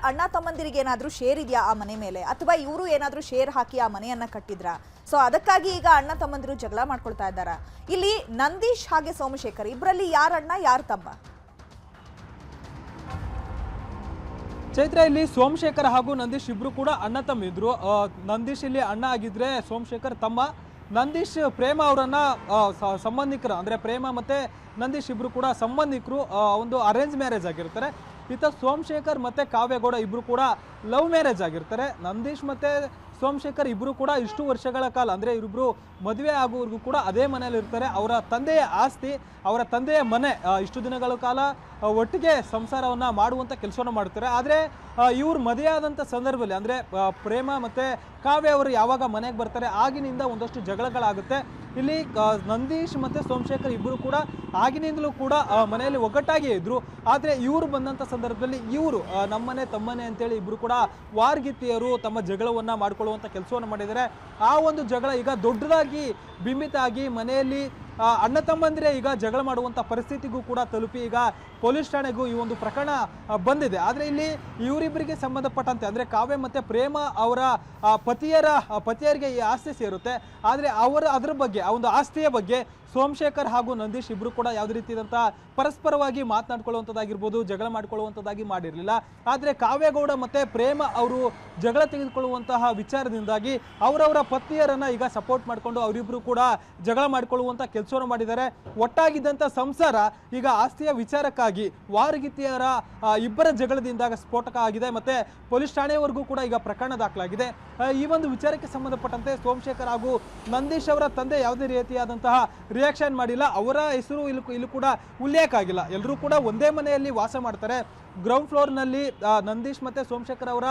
ಅಣ್ಣ ತಮ್ಮಂದಿರಿಗೆ ಏನಾದ್ರೂ ಶೇರ್ ಇದೆಯಾ ಆ ಮನೆ ಮೇಲೆ, ಅಥವಾ ಇವರು ಏನಾದ್ರೂ ಶೇರ್ ಹಾಕಿ ಆ ಮನೆಯನ್ನ ಕಟ್ಟಿದ್ರ? ಸೊ ಅದಕ್ಕಾಗಿ ಈಗ ಅಣ್ಣ ತಮ್ಮಂದಿರು ಜಗಳ ಮಾಡ್ಕೊಳ್ತಾ ಇದ್ದಾರಾ? ಇಲ್ಲಿ ನಂದೀಶ್ ಹಾಗೆ ಸೋಮಶೇಖರ್ ಇಬ್ಬರಲ್ಲಿ ಯಾರ ಅಣ್ಣ ಯಾರು ತಮ್ಮ? ಚೈತ್ರ, ಇಲ್ಲಿ ಸೋಮಶೇಖರ್ ಹಾಗೂ ನಂದೀಶ್ ಇಬ್ರು ಕೂಡ ಅಣ್ಣ ತಮ್ಮ ಇದ್ರು. ನಂದೀಶ್ ಇಲ್ಲಿ ಅಣ್ಣ ಆಗಿದ್ರೆ ಸೋಮಶೇಖರ್ ತಮ್ಮ. ನಂದೀಶ್ ಪ್ರೇಮ ಅವರನ್ನ ಸಂಬಂಧಿಕರು, ಅಂದರೆ ಪ್ರೇಮ ಮತ್ತೆ ನಂದೀಶ್ ಇಬ್ರು ಕೂಡ ಸಂಬಂಧಿಕರು, ಒಂದು ಅರೇಂಜ್ ಮ್ಯಾರೇಜ್ ಆಗಿರ್ತಾರೆ. ಇತ್ತ ಸೋಮಶೇಖರ್ ಮತ್ತೆ ಕಾವ್ಯಗೌಡ ಇಬ್ರು ಕೂಡ ಲವ್ ಮ್ಯಾರೇಜ್ ಆಗಿರ್ತಾರೆ. ನಂದೀಶ್ ಮತ್ತೆ ಸೋಮಶೇಖರ್ ಇಬ್ರು ಕೂಡ ಇಷ್ಟು ವರ್ಷಗಳ ಕಾಲ, ಅಂದರೆ ಇವರಿಬ್ರು ಮದುವೆ ಆಗುವವರೆಗೂ ಕೂಡ ಅದೇ ಮನೆಯಲ್ಲಿ ಇರ್ತಾರೆ. ಅವರ ತಂದೆಯ ಆಸ್ತಿ, ಅವರ ತಂದೆಯ ಮನೆ, ಇಷ್ಟು ದಿನಗಳ ಕಾಲ ಒಟ್ಟಿಗೆ ಸಂಸಾರವನ್ನು ಮಾಡುವಂಥ ಕೆಲಸವನ್ನು ಮಾಡ್ತಾರೆ. ಆದರೆ ಇವ್ರು ಮದುವೆ ಆದಂಥ ಸಂದರ್ಭದಲ್ಲಿ, ಅಂದರೆ ಪ್ರೇಮ ಮತ್ತು ಕಾವ್ಯ ಅವರು ಯಾವಾಗ ಮನೆಗೆ ಬರ್ತಾರೆ ಆಗಿನಿಂದ ಒಂದಷ್ಟು ಜಗಳಗಳಾಗುತ್ತೆ. ಇಲ್ಲಿ ನಂದೀಶ್ ಮತ್ತು ಸೋಮಶೇಖರ್ ಇಬ್ಬರು ಕೂಡ ಆಗಿನಿಂದಲೂ ಕೂಡ ಮನೆಯಲ್ಲಿ ಒಗ್ಗಟ್ಟಾಗಿಯೇ ಇದ್ದರು. ಆದರೆ ಇವರು ಬಂದಂಥ ಸಂದರ್ಭದಲ್ಲಿ ಇವರು ನಮ್ಮನೆ ತಮ್ಮನೆ ಅಂತೇಳಿ ಇಬ್ಬರು ಕೂಡ ವಾರ್ಗಿತ್ತಿಯರು ತಮ್ಮ ಜಗಳವನ್ನು ಮಾಡಿಕೊಳ್ಳುವಂಥ ಕೆಲಸವನ್ನು ಮಾಡಿದ್ದಾರೆ. ಆ ಒಂದು ಜಗಳ ಈಗ ದೊಡ್ಡದಾಗಿ ಬಿಂಬಿತ ಆಗಿ ಮನೆಯಲ್ಲಿ ಅಣ್ಣ ತಮ್ಮಂದಿರೇ ಈಗ ಜಗಳ ಮಾಡುವಂಥ ಪರಿಸ್ಥಿತಿಗೂ ಕೂಡ ತಲುಪಿ ಈಗ ಪೊಲೀಸ್ ಠಾಣೆಗೂ ಈ ಒಂದು ಪ್ರಕರಣ ಬಂದಿದೆ. ಆದರೆ ಇಲ್ಲಿ ಇವರಿಬ್ಬರಿಗೆ ಸಂಬಂಧಪಟ್ಟಂತೆ, ಅಂದರೆ ಕಾವ್ಯ ಮತ್ತು ಪ್ರೇಮ ಅವರ ಪತಿಯರಿಗೆ ಈ ಆಸ್ತಿ ಸೇರುತ್ತೆ. ಆದರೆ ಅದರ ಬಗ್ಗೆ, ಆ ಒಂದು ಆಸ್ತಿಯ ಬಗ್ಗೆ ಸೋಮಶೇಖರ್ ಹಾಗೂ ನಂದೀಶ್ ಇಬ್ರು ಕೂಡ ಯಾವುದೇ ರೀತಿಯಾದಂತಹ ಪರಸ್ಪರವಾಗಿ ಮಾತನಾಡ್ಕೊಳ್ಳುವಂಥದ್ದಾಗಿರ್ಬೋದು, ಜಗಳ ಮಾಡ್ಕೊಳ್ಳುವಂಥದ್ದಾಗಿ ಮಾಡಿರಲಿಲ್ಲ. ಆದರೆ ಕಾವ್ಯಗೌಡ ಮತ್ತೆ ಪ್ರೇಮ ಅವರು ಜಗಳ ತೆಗೆದುಕೊಳ್ಳುವಂತಹ ವಿಚಾರದಿಂದಾಗಿ ಅವರವರ ಪತ್ನಿಯರನ್ನ ಈಗ ಸಪೋರ್ಟ್ ಮಾಡಿಕೊಂಡು ಅವರಿಬ್ರು ಕೂಡ ಜಗಳ ಮಾಡಿಕೊಳ್ಳುವಂತ ಕೆಲಸವನ್ನು ಮಾಡಿದ್ದಾರೆ. ಒಟ್ಟಾಗಿದ್ದಂಥ ಸಂಸಾರ ಈಗ ಆಸ್ತಿಯ ವಿಚಾರಕ್ಕಾಗಿ ವಾರಗಿತ್ತಿಯರ ಇಬ್ಬರ ಜಗಳದಿಂದ ಸ್ಫೋಟಕ ಆಗಿದೆ. ಮತ್ತೆ ಪೊಲೀಸ್ ಠಾಣೆಯವರೆಗೂ ಕೂಡ ಈಗ ಪ್ರಕರಣ ದಾಖಲಾಗಿದೆ. ಈ ಒಂದು ವಿಚಾರಕ್ಕೆ ಸಂಬಂಧಪಟ್ಟಂತೆ ಸೋಮಶೇಖರ್ ಹಾಗೂ ನಂದೀಶ್ ಅವರ ತಂದೆ ಯಾವುದೇ ರೀತಿಯಾದಂತಹ ರಿಯಾಕ್ಷನ್ ಮಾಡಿಲ್ಲ. ಅವರ ಹೆಸರು ಇಲ್ಲೂ ಕೂಡ ಉಲ್ಲೇಖ ಆಗಿಲ್ಲ. ಎಲ್ಲರೂ ಕೂಡ ಒಂದೇ ಮನೆಯಲ್ಲಿ ವಾಸ ಮಾಡ್ತಾರೆ. ಗ್ರೌಂಡ್ ಫ್ಲೋರ್ನಲ್ಲಿ ನಂದೀಶ್ ಮತ್ತೆ ಸೋಮಶೇಖರ್ ಅವರ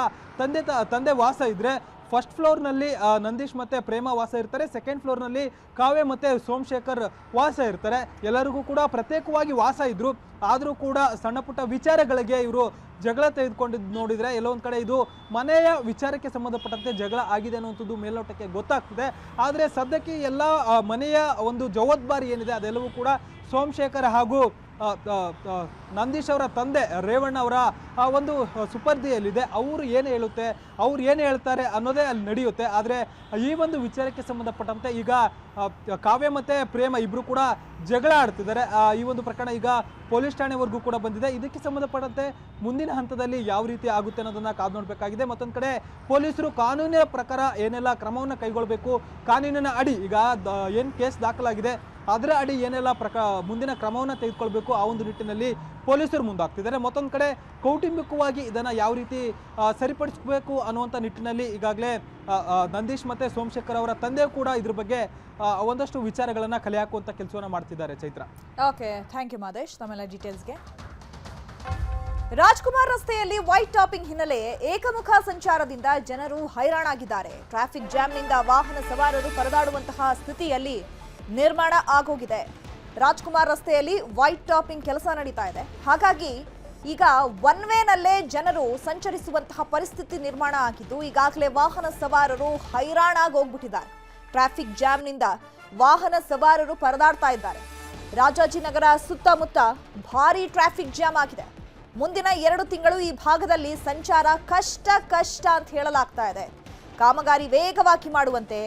ತಂದೆ ವಾಸ ಇದ್ರೆ, ಫಸ್ಟ್ ಫ್ಲೋರ್ನಲ್ಲಿ ನಂದೀಶ್ ಮತ್ತೆ ಪ್ರೇಮ ವಾಸ ಇರ್ತಾರೆ, ಸೆಕೆಂಡ್ ಫ್ಲೋರ್ನಲ್ಲಿ ಕಾವ್ಯ ಮತ್ತೆ ಸೋಮಶೇಖರ್ ವಾಸ ಇರ್ತಾರೆ. ಎಲ್ಲರಿಗೂ ಕೂಡ ಪ್ರತ್ಯೇಕವಾಗಿ ವಾಸ ಇದ್ರು. ಆದರೂ ಕೂಡ ಸಣ್ಣ ಪುಟ್ಟ ವಿಚಾರಗಳಿಗೆ ಇವರು ಜಗಳ ತೆಗೆದುಕೊಂಡಿದ್ದು ನೋಡಿದರೆ ಎಲ್ಲೋ ಒಂದು ಕಡೆ ಇದು ಮನೆಯ ವಿಚಾರಕ್ಕೆ ಸಂಬಂಧಪಟ್ಟಂತೆ ಜಗಳ ಆಗಿದೆ ಅನ್ನುವಂಥದ್ದು ಮೇಲ್ನೋಟಕ್ಕೆ ಗೊತ್ತಾಗ್ತದೆ. ಆದರೆ ಸದ್ಯಕ್ಕೆ ಎಲ್ಲ ಮನೆಯ ಒಂದು ಜವಾಬ್ದಾರಿ ಏನಿದೆ ಅದೆಲ್ಲವೂ ಕೂಡ ಸೋಮಶೇಖರ್ ಹಾಗೂ ನಂದೀಶ್ ಅವರ ತಂದೆ ರೇವಣ್ಣ ಅವರ ಒಂದು ಸುಪರ್ದಿಯಲ್ಲಿದೆ. ಅವರು ಏನು ಹೇಳುತ್ತೆ, ಅವ್ರು ಏನು ಹೇಳ್ತಾರೆ ಅನ್ನೋದೇ ಅಲ್ಲಿ ನಡೆಯುತ್ತೆ. ಆದರೆ ಈ ಒಂದು ವಿಚಾರಕ್ಕೆ ಸಂಬಂಧಪಟ್ಟಂತೆ ಈಗ ಕಾವ್ಯ ಮತ್ತು ಪ್ರೇಮ ಇಬ್ಬರು ಕೂಡ ಜಗಳ ಆಡ್ತಿದ್ದಾರೆ. ಈ ಒಂದು ಪ್ರಕರಣ ಈಗ ಪೊಲೀಸ್ ಠಾಣೆವರೆಗೂ ಕೂಡ ಬಂದಿದೆ. ಇದಕ್ಕೆ ಸಂಬಂಧಪಟ್ಟಂತೆ ಮುಂದಿನ ಹಂತದಲ್ಲಿ ಯಾವ ರೀತಿ ಆಗುತ್ತೆ ಅನ್ನೋದನ್ನು ಕಾದು ನೋಡಬೇಕಾಗಿದೆ. ಮತ್ತೊಂದು ಕಡೆ ಪೊಲೀಸರು ಕಾನೂನಿನ ಪ್ರಕಾರ ಏನೆಲ್ಲ ಕ್ರಮವನ್ನು ಕೈಗೊಳ್ಳಬೇಕು, ಕಾನೂನಿನ ಅಡಿ ಈಗ ಏನು ಕೇಸ್ ದಾಖಲಾಗಿದೆ ಅದರ ಅಡಿ ಏನೆಲ್ಲ ಮುಂದಿನ ಕ್ರಮವನ್ನು ತೆಗೆದುಕೊಳ್ಬೇಕು ಆ ಒಂದು ನಿಟ್ಟಿನಲ್ಲಿ ಪೊಲೀಸರು ಮುಂದಾಗ್ತಿದ್ದಾರೆ. ಮತ್ತೊಂದು ಕಡೆ ಕೌಟುಂಬಿಕವಾಗಿ ಇದನ್ನು ಯಾವ ರೀತಿ ಸರಿಪಡಿಸಬೇಕು ಅನ್ನುವಂಥ ನಿಟ್ಟಿನಲ್ಲಿ ಈಗಾಗಲೇ ನಂದೀಶ್ ಮತ್ತು ಸೋಮಶೇಖರ್ ಅವರ ತಂದೆ ಕೂಡ ಇದ್ರ ಬಗ್ಗೆ ಒಂದಷ್ಟು ವಿಚಾರಗಳನ್ನು ಕಲೆ ಹಾಕುವಂಥ ಕೆಲಸವನ್ನು ಮಾಡ್ತಿದ್ದಾರೆ. Chaitra, okay, thank you Madesh ತಮ್ಮೆಲ್ಲ ಡೀಟೇಲ್ಸ್ಗೆ. ರಾಜ್ಕುಮಾರ್ ರಸ್ತೆಯಲ್ಲಿ ವೈಟ್ ಟಾಪಿಂಗ್ ಹಿನ್ನೆಲೆ ಏಕಮುಖ ಸಂಚಾರದಿಂದ ಜನರು ಹೈರಾಣಾಗಿದ್ದಾರೆ. ಟ್ರಾಫಿಕ್ ಜಾಮ್ನಿಂದ ವಾಹನ ಸವಾರರು ಪರದಾಡುವಂತಹ ಸ್ಥಿತಿಯಲ್ಲಿ ನಿರ್ಮಾಣ ಆಗೋಗಿದೆ. ರಾಜ್ಕುಮಾರ್ ರಸ್ತೆಯಲ್ಲಿ ವೈಟ್ ಟಾಪಿಂಗ್ ಕೆಲಸ ನಡೀತಾ ಇದೆ. ಹಾಗಾಗಿ ಈಗ ಒನ್ ವೇನಲ್ಲೇ ಜನರು ಸಂಚರಿಸುವಂತಹ ಪರಿಸ್ಥಿತಿ ನಿರ್ಮಾಣ ಆಗಿದ್ದು ಈಗಾಗಲೇ ವಾಹನ ಸವಾರರು ಹೈರಾಣಾಗಿ ಹೋಗ್ಬಿಟ್ಟಿದ್ದಾರೆ. ಟ್ರಾಫಿಕ್ ಜಾಮ್ನಿಂದ ವಾಹನ ಸವಾರರು ಪರದಾಡ್ತಾ ಇದ್ದಾರೆ. ರಾಜಾಜಿನಗರ ಸುತ್ತಮುತ್ತ ಭಾರೀ ಟ್ರಾಫಿಕ್ ಜಾಮ್ ಆಗಿದೆ. ಮುಂದಿನ 2 ತಿಂಗಳು ಈ ಭಾಗದಲ್ಲಿ ಸಂಚಾರ ಕಷ್ಟ ಅಂತ ಹೇಳಲಾಗ್ತಾ ಇದೆ. ಕಾಮಗಾರಿ ವೇಗವಾಗಿ ಮಾಡುವಂತೆ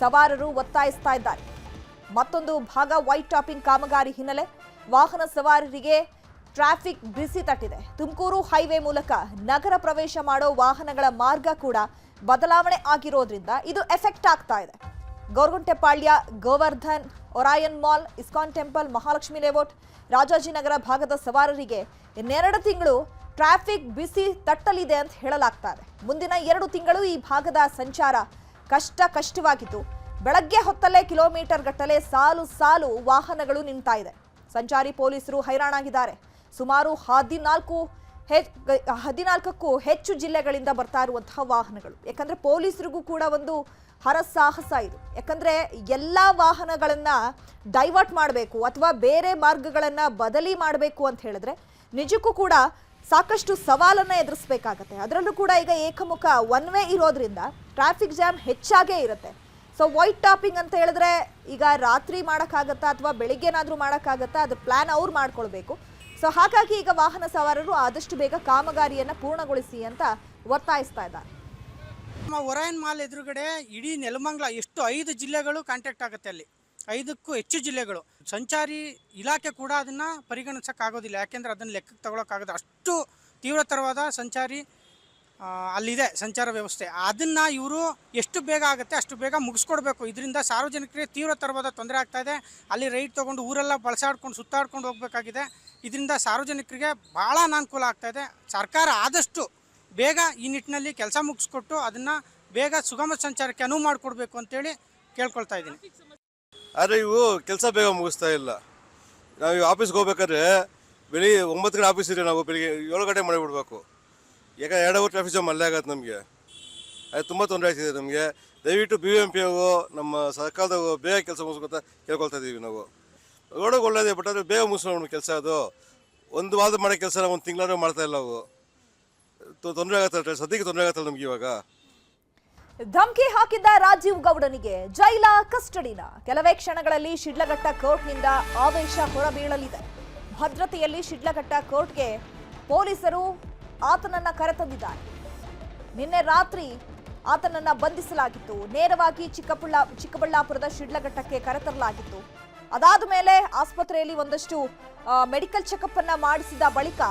ಸವಾರರು ಒತ್ತಾಯಿಸ್ತಾ ಇದ್ದಾರೆ. ಮತ್ತೊಂದು ಭಾಗ ವೈಟ್ ಟಾಪಿಂಗ್ ಕಾಮಗಾರಿ ಹಿನ್ನೆಲೆ ವಾಹನ ಸವಾರರಿಗೆ ಟ್ರಾಫಿಕ್ ಬಿಸಿ ತಟ್ಟಿದೆ. ತುಮಕೂರು ಹೈವೇ ಮೂಲಕ ನಗರ ಪ್ರವೇಶ ಮಾಡೋ ವಾಹನಗಳ ಮಾರ್ಗ ಕೂಡ ಬದಲಾವಣೆ ಆಗಿರೋದ್ರಿಂದ ಇದು ಎಫೆಕ್ಟ್ ಆಗ್ತಾ ಇದೆ. Goraguntepalya, Govardhan, Orion mall, ISKCON temple, Mahalakshmi layout, Rajajinagar ಭಾಗದ ಸವಾರರಿಗೆ 2 ತಿಂಗಳು ಟ್ರಾಫಿಕ್ ಬಿಸಿ ತಟ್ಟಲಿದೆ ಅಂತ ಹೇಳಲಾಗ್ತಾ ಇದೆ. ಮುಂದಿನ 2 ತಿಂಗಳು ಈ ಭಾಗದ ಸಂಚಾರ ಕಷ್ಟವಾಗಿತ್ತು. ಬೆಳಗ್ಗೆ ಹೊತ್ತಲ್ಲೇ ಕಿಲೋಮೀಟರ್ ಗಟ್ಟಲೆ ಸಾಲು ವಾಹನಗಳು ನಿಂತಾ ಇದೆ. ಸಂಚಾರಿ ಪೊಲೀಸರು ಹೈರಾಣಾಗಿದ್ದಾರೆ. ಸುಮಾರು 14ಕ್ಕೂ ಹೆಚ್ಚು ಜಿಲ್ಲೆಗಳಿಂದ ಬರ್ತಾ ಇರುವಂತಹ ವಾಹನಗಳು. ಯಾಕಂದ್ರೆ ಪೊಲೀಸರಿಗೂ ಕೂಡ ಒಂದು ಹರಸಾಹಸ ಇದು. ಯಾಕಂದ್ರೆ ಎಲ್ಲ ವಾಹನಗಳನ್ನ ಡೈವರ್ಟ್ ಮಾಡಬೇಕು ಅಥವಾ ಬೇರೆ ಮಾರ್ಗಗಳನ್ನ ಬದಲಿ ಮಾಡಬೇಕು ಅಂತ ಹೇಳಿದ್ರೆ ನಿಜಕ್ಕೂ ಕೂಡ ಸಾಕಷ್ಟು ಸವಾಲನ್ನ ಎದುರಿಸಬೇಕಾಗತ್ತೆ. ಅದರಲ್ಲೂ ಕೂಡ ಈಗ ಏಕಮುಖ ಒನ್ ವೇ ಇರೋದ್ರಿಂದ ಟ್ರಾಫಿಕ್ ಜಾಮ್ ಹೆಚ್ಚಾಗೇ ಇರುತ್ತೆ. ಸೊ ವೈಟ್ ಟಾಪಿಂಗ್ ಅಂತ ಹೇಳಿದ್ರೆ ಈಗ ರಾತ್ರಿ ಮಾಡೋಕ್ಕಾಗತ್ತಾ ಅಥವಾ ಬೆಳಿಗ್ಗೆನಾದರೂ ಮಾಡೋಕ್ಕಾಗತ್ತಾ, ಅದು ಪ್ಲಾನ್ ಅವ್ರು ಮಾಡ್ಕೊಳ್ಬೇಕು. ಸೊ ಹಾಗಾಗಿ ಈಗ ವಾಹನ ಸವಾರರು ಆದಷ್ಟು ಬೇಗ ಕಾಮಗಾರಿಯನ್ನು ಪೂರ್ಣಗೊಳಿಸಿ ಅಂತ ಒತ್ತಾಯಿಸ್ತಾ ಇದ್ದಾರೆ. ನಮ್ಮ ಒರಾಯನ್ ಮಾಲ್ ಎದುರುಗಡೆ ಇಡೀ ನೆಲಮಂಗಲ ಎಷ್ಟು 5 ಜಿಲ್ಲೆಗಳು ಕಾಂಟ್ಯಾಕ್ಟ್ ಆಗುತ್ತೆ. ಅಲ್ಲಿ 5ಕ್ಕೂ ಹೆಚ್ಚು ಜಿಲ್ಲೆಗಳು. ಸಂಚಾರಿ ಇಲಾಖೆ ಕೂಡ ಅದನ್ನು ಪರಿಗಣಿಸೋಕ್ಕಾಗೋದಿಲ್ಲ. ಯಾಕೆಂದರೆ ಅದನ್ನು ಲೆಕ್ಕಕ್ಕೆ ತಗೊಳಕ್ಕಾಗೋದು ಅಷ್ಟು ತೀವ್ರತರವಾದ ಸಂಚಾರಿ ಅಲ್ಲಿದೆ ಸಂಚಾರ ವ್ಯವಸ್ಥೆ. ಅದನ್ನು ಇವರು ಎಷ್ಟು ಬೇಗ ಆಗುತ್ತೆ ಅಷ್ಟು ಬೇಗ ಮುಗಿಸ್ಕೊಡ್ಬೇಕು. ಇದರಿಂದ ಸಾರ್ವಜನಿಕರಿಗೆ ತೀವ್ರತರವಾದ ತೊಂದರೆ ಆಗ್ತಾಯಿದೆ. ಅಲ್ಲಿ ರೈಡ್ ತೊಗೊಂಡು ಊರೆಲ್ಲ ಬಳಸಾಡ್ಕೊಂಡು ಸುತ್ತಾಡ್ಕೊಂಡು ಹೋಗಬೇಕಾಗಿದೆ. ಇದರಿಂದ ಸಾರ್ವಜನಿಕರಿಗೆ ಭಾಳ ಅನಾನುಕೂಲ ಆಗ್ತಾಯಿದೆ. ಸರ್ಕಾರ ಆದಷ್ಟು ಬೇಗ ಈ ನಿಟ್ಟಿನಲ್ಲಿ ಕೆಲಸ ಮುಗಿಸ್ಕೊಟ್ಟು ಅದನ್ನು ಬೇಗ ಸುಗಮ ಸಂಚಾರಕ್ಕೆ ಅನುವು ಮಾಡಿಕೊಡ್ಬೇಕು ಅಂತೇಳಿ ಕೇಳ್ಕೊಳ್ತಾ ಇದ್ದೀನಿ. ಆದರೆ ಇವು ಕೆಲಸ ಬೇಗ ಮುಗಿಸ್ತಾ ಇಲ್ಲ. ನಾವು ಆಫೀಸ್ಗೆ ಹೋಗ್ಬೇಕಾದ್ರೆ ಬೆಳಿಗ್ಗೆ 9 ಗಂಟೆ ಆಫೀಸ್ ಇದೆ, ನಾವು ಬೆಳಿಗ್ಗೆ 7 ಗಂಟೆ ಮಾಡಿಬಿಡ್ಬೇಕು. ಯಾಕಂದ್ರೆ 2 ಅವರ್ ಟ್ರಾಫಿಕ್ ಜಾಮ್ ಅಲ್ಲೇ ಆಗತ್ತೆ ನಮಗೆ. ಅದು ತುಂಬ ತೊಂದರೆ ಆಗ್ತಿದೆ ನಮಗೆ. ದಯವಿಟ್ಟು BMP ನಮ್ಮ ಸರ್ಕಾರದಾಗ ಬೇಗ ಕೆಲಸ ಮುಗಿಸ್ಕೊತ ಕೇಳ್ಕೊಳ್ತಾ ಇದ್ದೀವಿ ನಾವು. ರೋಡಿಗೆ ಒಳ್ಳೆಯದೇ, ಬಟ್ ಆದರೆ ಬೇಗ ಮುಗಿಸ್ಕೊಂಡು ಕೆಲಸ. ಅದು 1 ವಾರದ ಮಾಡೋ ಕೆಲಸ 1 ತಿಂಗಳಾದ್ರೂ ಮಾಡ್ತಾ ಇಲ್ಲ. ನಾವು ತೊಂದರೆ ಆಗತ್ತೆ, ಸದ್ಯಕ್ಕೆ ತೊಂದರೆ ಆಗತ್ತಲ್ಲ ನಮ್ಗೆ. ಇವಾಗ ಧಮಕಿ ಹಾಕಿದ್ದ ರಾಜೀವ್ ಗೌಡನಿಗೆ ಜೈಲ ಕಸ್ಟಡಿನ. ಕೆಲವೇ ಕ್ಷಣಗಳಲ್ಲಿ ಶಿಡ್ಲಘಟ್ಟ ಕೋರ್ಟ್ನಿಂದ ಆದೇಶ ಹೊರಬೀಳಲಿದೆ. ಭದ್ರತೆಯಲ್ಲಿ ಶಿಡ್ಲಘಟ್ಟ ಕೋರ್ಟ್ಗೆ ಪೊಲೀಸರು ಆತನನ್ನ ಕರೆತಂದಿದ್ದಾರೆ. ನಿನ್ನೆ ರಾತ್ರಿ ಆತನನ್ನ ಬಂಧಿಸಲಾಗಿತ್ತು. ನೇರವಾಗಿ ಚಿಕ್ಕಬಳ್ಳಾಪುರದ ಶಿಡ್ಲಘಟ್ಟಕ್ಕೆ ಕರೆತರಲಾಗಿತ್ತು. ಅದಾದ ಮೇಲೆ ಆಸ್ಪತ್ರೆಯಲ್ಲಿ ಒಂದಷ್ಟು ಮೆಡಿಕಲ್ ಚೆಕಪ್ ಅನ್ನ ಮಾಡಿಸಿದ ಬಳಿಕ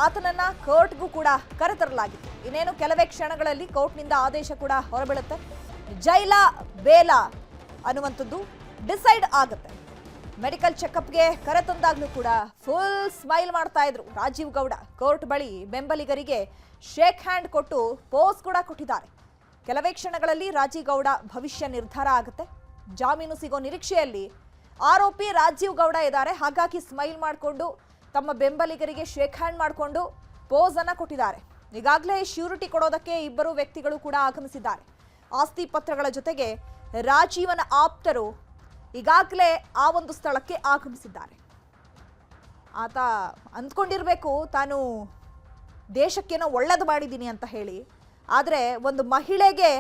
ಆತನನ್ನ ಕೋರ್ಟ್ಗೂ ಕೂಡ ಕರೆತರಲಾಗಿತ್ತು. ಇನ್ನೇನು ಕೆಲವೇ ಕ್ಷಣಗಳಲ್ಲಿ ಕೋರ್ಟ್ನಿಂದ ಆದೇಶ ಕೂಡ ಹೊರಬೀಳುತ್ತೆ. ಜೈಲ ಬೇಲ ಅನ್ನುವಂಥದ್ದು ಡಿಸೈಡ್ ಆಗುತ್ತೆ. ಮೆಡಿಕಲ್ ಚೆಕಪ್ಗೆ ಕರೆತಂದಾಗ್ಲೂ ಕೂಡ ಫುಲ್ ಸ್ಮೈಲ್ ಮಾಡ್ತಾ ಇದ್ರು ರಾಜೀವ್ ಗೌಡ. ಕೋರ್ಟ್ ಬಳಿ ಬೆಂಬಲಿಗರಿಗೆ ಶೇಕ್ ಹ್ಯಾಂಡ್ ಕೊಟ್ಟು ಪೋಸ್ ಕೂಡ ಕೊಟ್ಟಿದ್ದಾರೆ. ಕೆಲವೇ ಕ್ಷಣಗಳಲ್ಲಿ ರಾಜೀವ್ ಗೌಡ ಭವಿಷ್ಯ ನಿರ್ಧಾರ ಆಗುತ್ತೆ. ಜಾಮೀನು ಸಿಗೋ ನಿರೀಕ್ಷೆಯಲ್ಲಿ ಆರೋಪಿ ರಾಜೀವ್ ಗೌಡ ಇದ್ದಾರೆ. ಹಾಗಾಗಿ ಸ್ಮೈಲ್ ಮಾಡಿಕೊಂಡು ತಮ್ಮ ಬೆಂಬಲಿಗರಿಗೆ ಶೇಕ್ ಹ್ಯಾಂಡ್ ಮಾಡಿಕೊಂಡು ಪೋಸ್ ಅನ್ನ ಕೊಟ್ಟಿದ್ದಾರೆ. ಈಗಾಗಲೇ ಶ್ಯೂರಿಟಿ ಕೊಡೋದಕ್ಕೆ ಇಬ್ಬರು ವ್ಯಕ್ತಿಗಳು ಕೂಡ ಆಗಮಿಸಿದ್ದಾರೆ. ಆಸ್ತಿ ಪತ್ರಗಳ ಜೊತೆಗೆ ರಾಜೀವನ ಆಪ್ತರು ಈಗಾಗಲೇ ಆ ಒಂದು ಸ್ಥಳಕ್ಕೆ ಆಗಮಿಸಿದ್ದಾರೆ. ಆತ ಅಂದ್ಕೊಂಡಿರಬೇಕು ತಾನು ದೇಶಕ್ಕೇನೋ ಒಳ್ಳೇದು ಮಾಡಿದ್ದೀನಿ ಅಂತ ಹೇಳಿ. ಆದರೆ ಒಂದು ಮಹಿಳೆಗೆ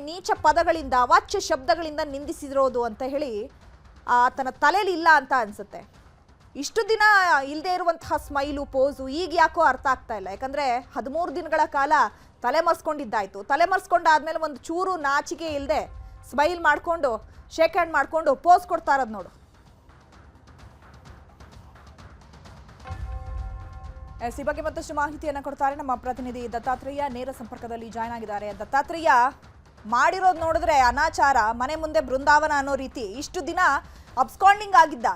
ನೀಚ ಪದಗಳಿಂದ ಅವಾಚ್ಯ ಶಬ್ದಗಳಿಂದ ನಿಂದಿಸಿರೋದು ಅಂತ ಹೇಳಿ ಆತನ ತಲೆಯಲ್ಲಿ ಇಲ್ಲ ಅಂತ ಅನ್ಸುತ್ತೆ. ಇಷ್ಟು ದಿನ ಇಲ್ಲದೆ ಇರುವಂತಹ ಸ್ಮೈಲು ಪೋಸು ಈಗ ಯಾಕೋ ಅರ್ಥ ಆಗ್ತಾ ಇಲ್ಲ. ಯಾಕಂದರೆ 13 ದಿನಗಳ ಕಾಲ ತಲೆಮರೆಸ್ಕೊಂಡಿದ್ದಾಯ್ತು. ತಲೆಮರೆಸ್ಕೊಂಡಾದ್ಮೇಲೆ ಒಂದು ಚೂರು ನಾಚಿಕೆ ಇಲ್ಲದೆ ಸ್ಮೈಲ್ ಮಾಡಿಕೊಂಡು ಶೇಕ್ ಹ್ಯಾಂಡ್ ಮಾಡಿಕೊಂಡು ಪೋಸ್ ಕೊಡ್ತಾ ಇರೋದು ನೋಡು. ಈ ಬಗ್ಗೆ ಮತ್ತಷ್ಟು ಮಾಹಿತಿಯನ್ನು ಕೊಡ್ತಾರೆ ನಮ್ಮ ಪ್ರತಿನಿಧಿ ದತ್ತಾತ್ರೇಯ. ನೇರ ಸಂಪರ್ಕದಲ್ಲಿ ಜಾಯ್ನ್ ಆಗಿದ್ದಾರೆ. ದತ್ತಾತ್ರೇಯ, ಮಾಡಿರೋದು ನೋಡಿದ್ರೆ ಅನಾಚಾರ, ಮನೆ ಮುಂದೆ ಬೃಂದಾವನ ಅನ್ನೋ ರೀತಿ ಇಷ್ಟು ದಿನ ಅಬ್ಸ್ಕಾಂಡಿಂಗ್ ಆಗಿದ್ದ.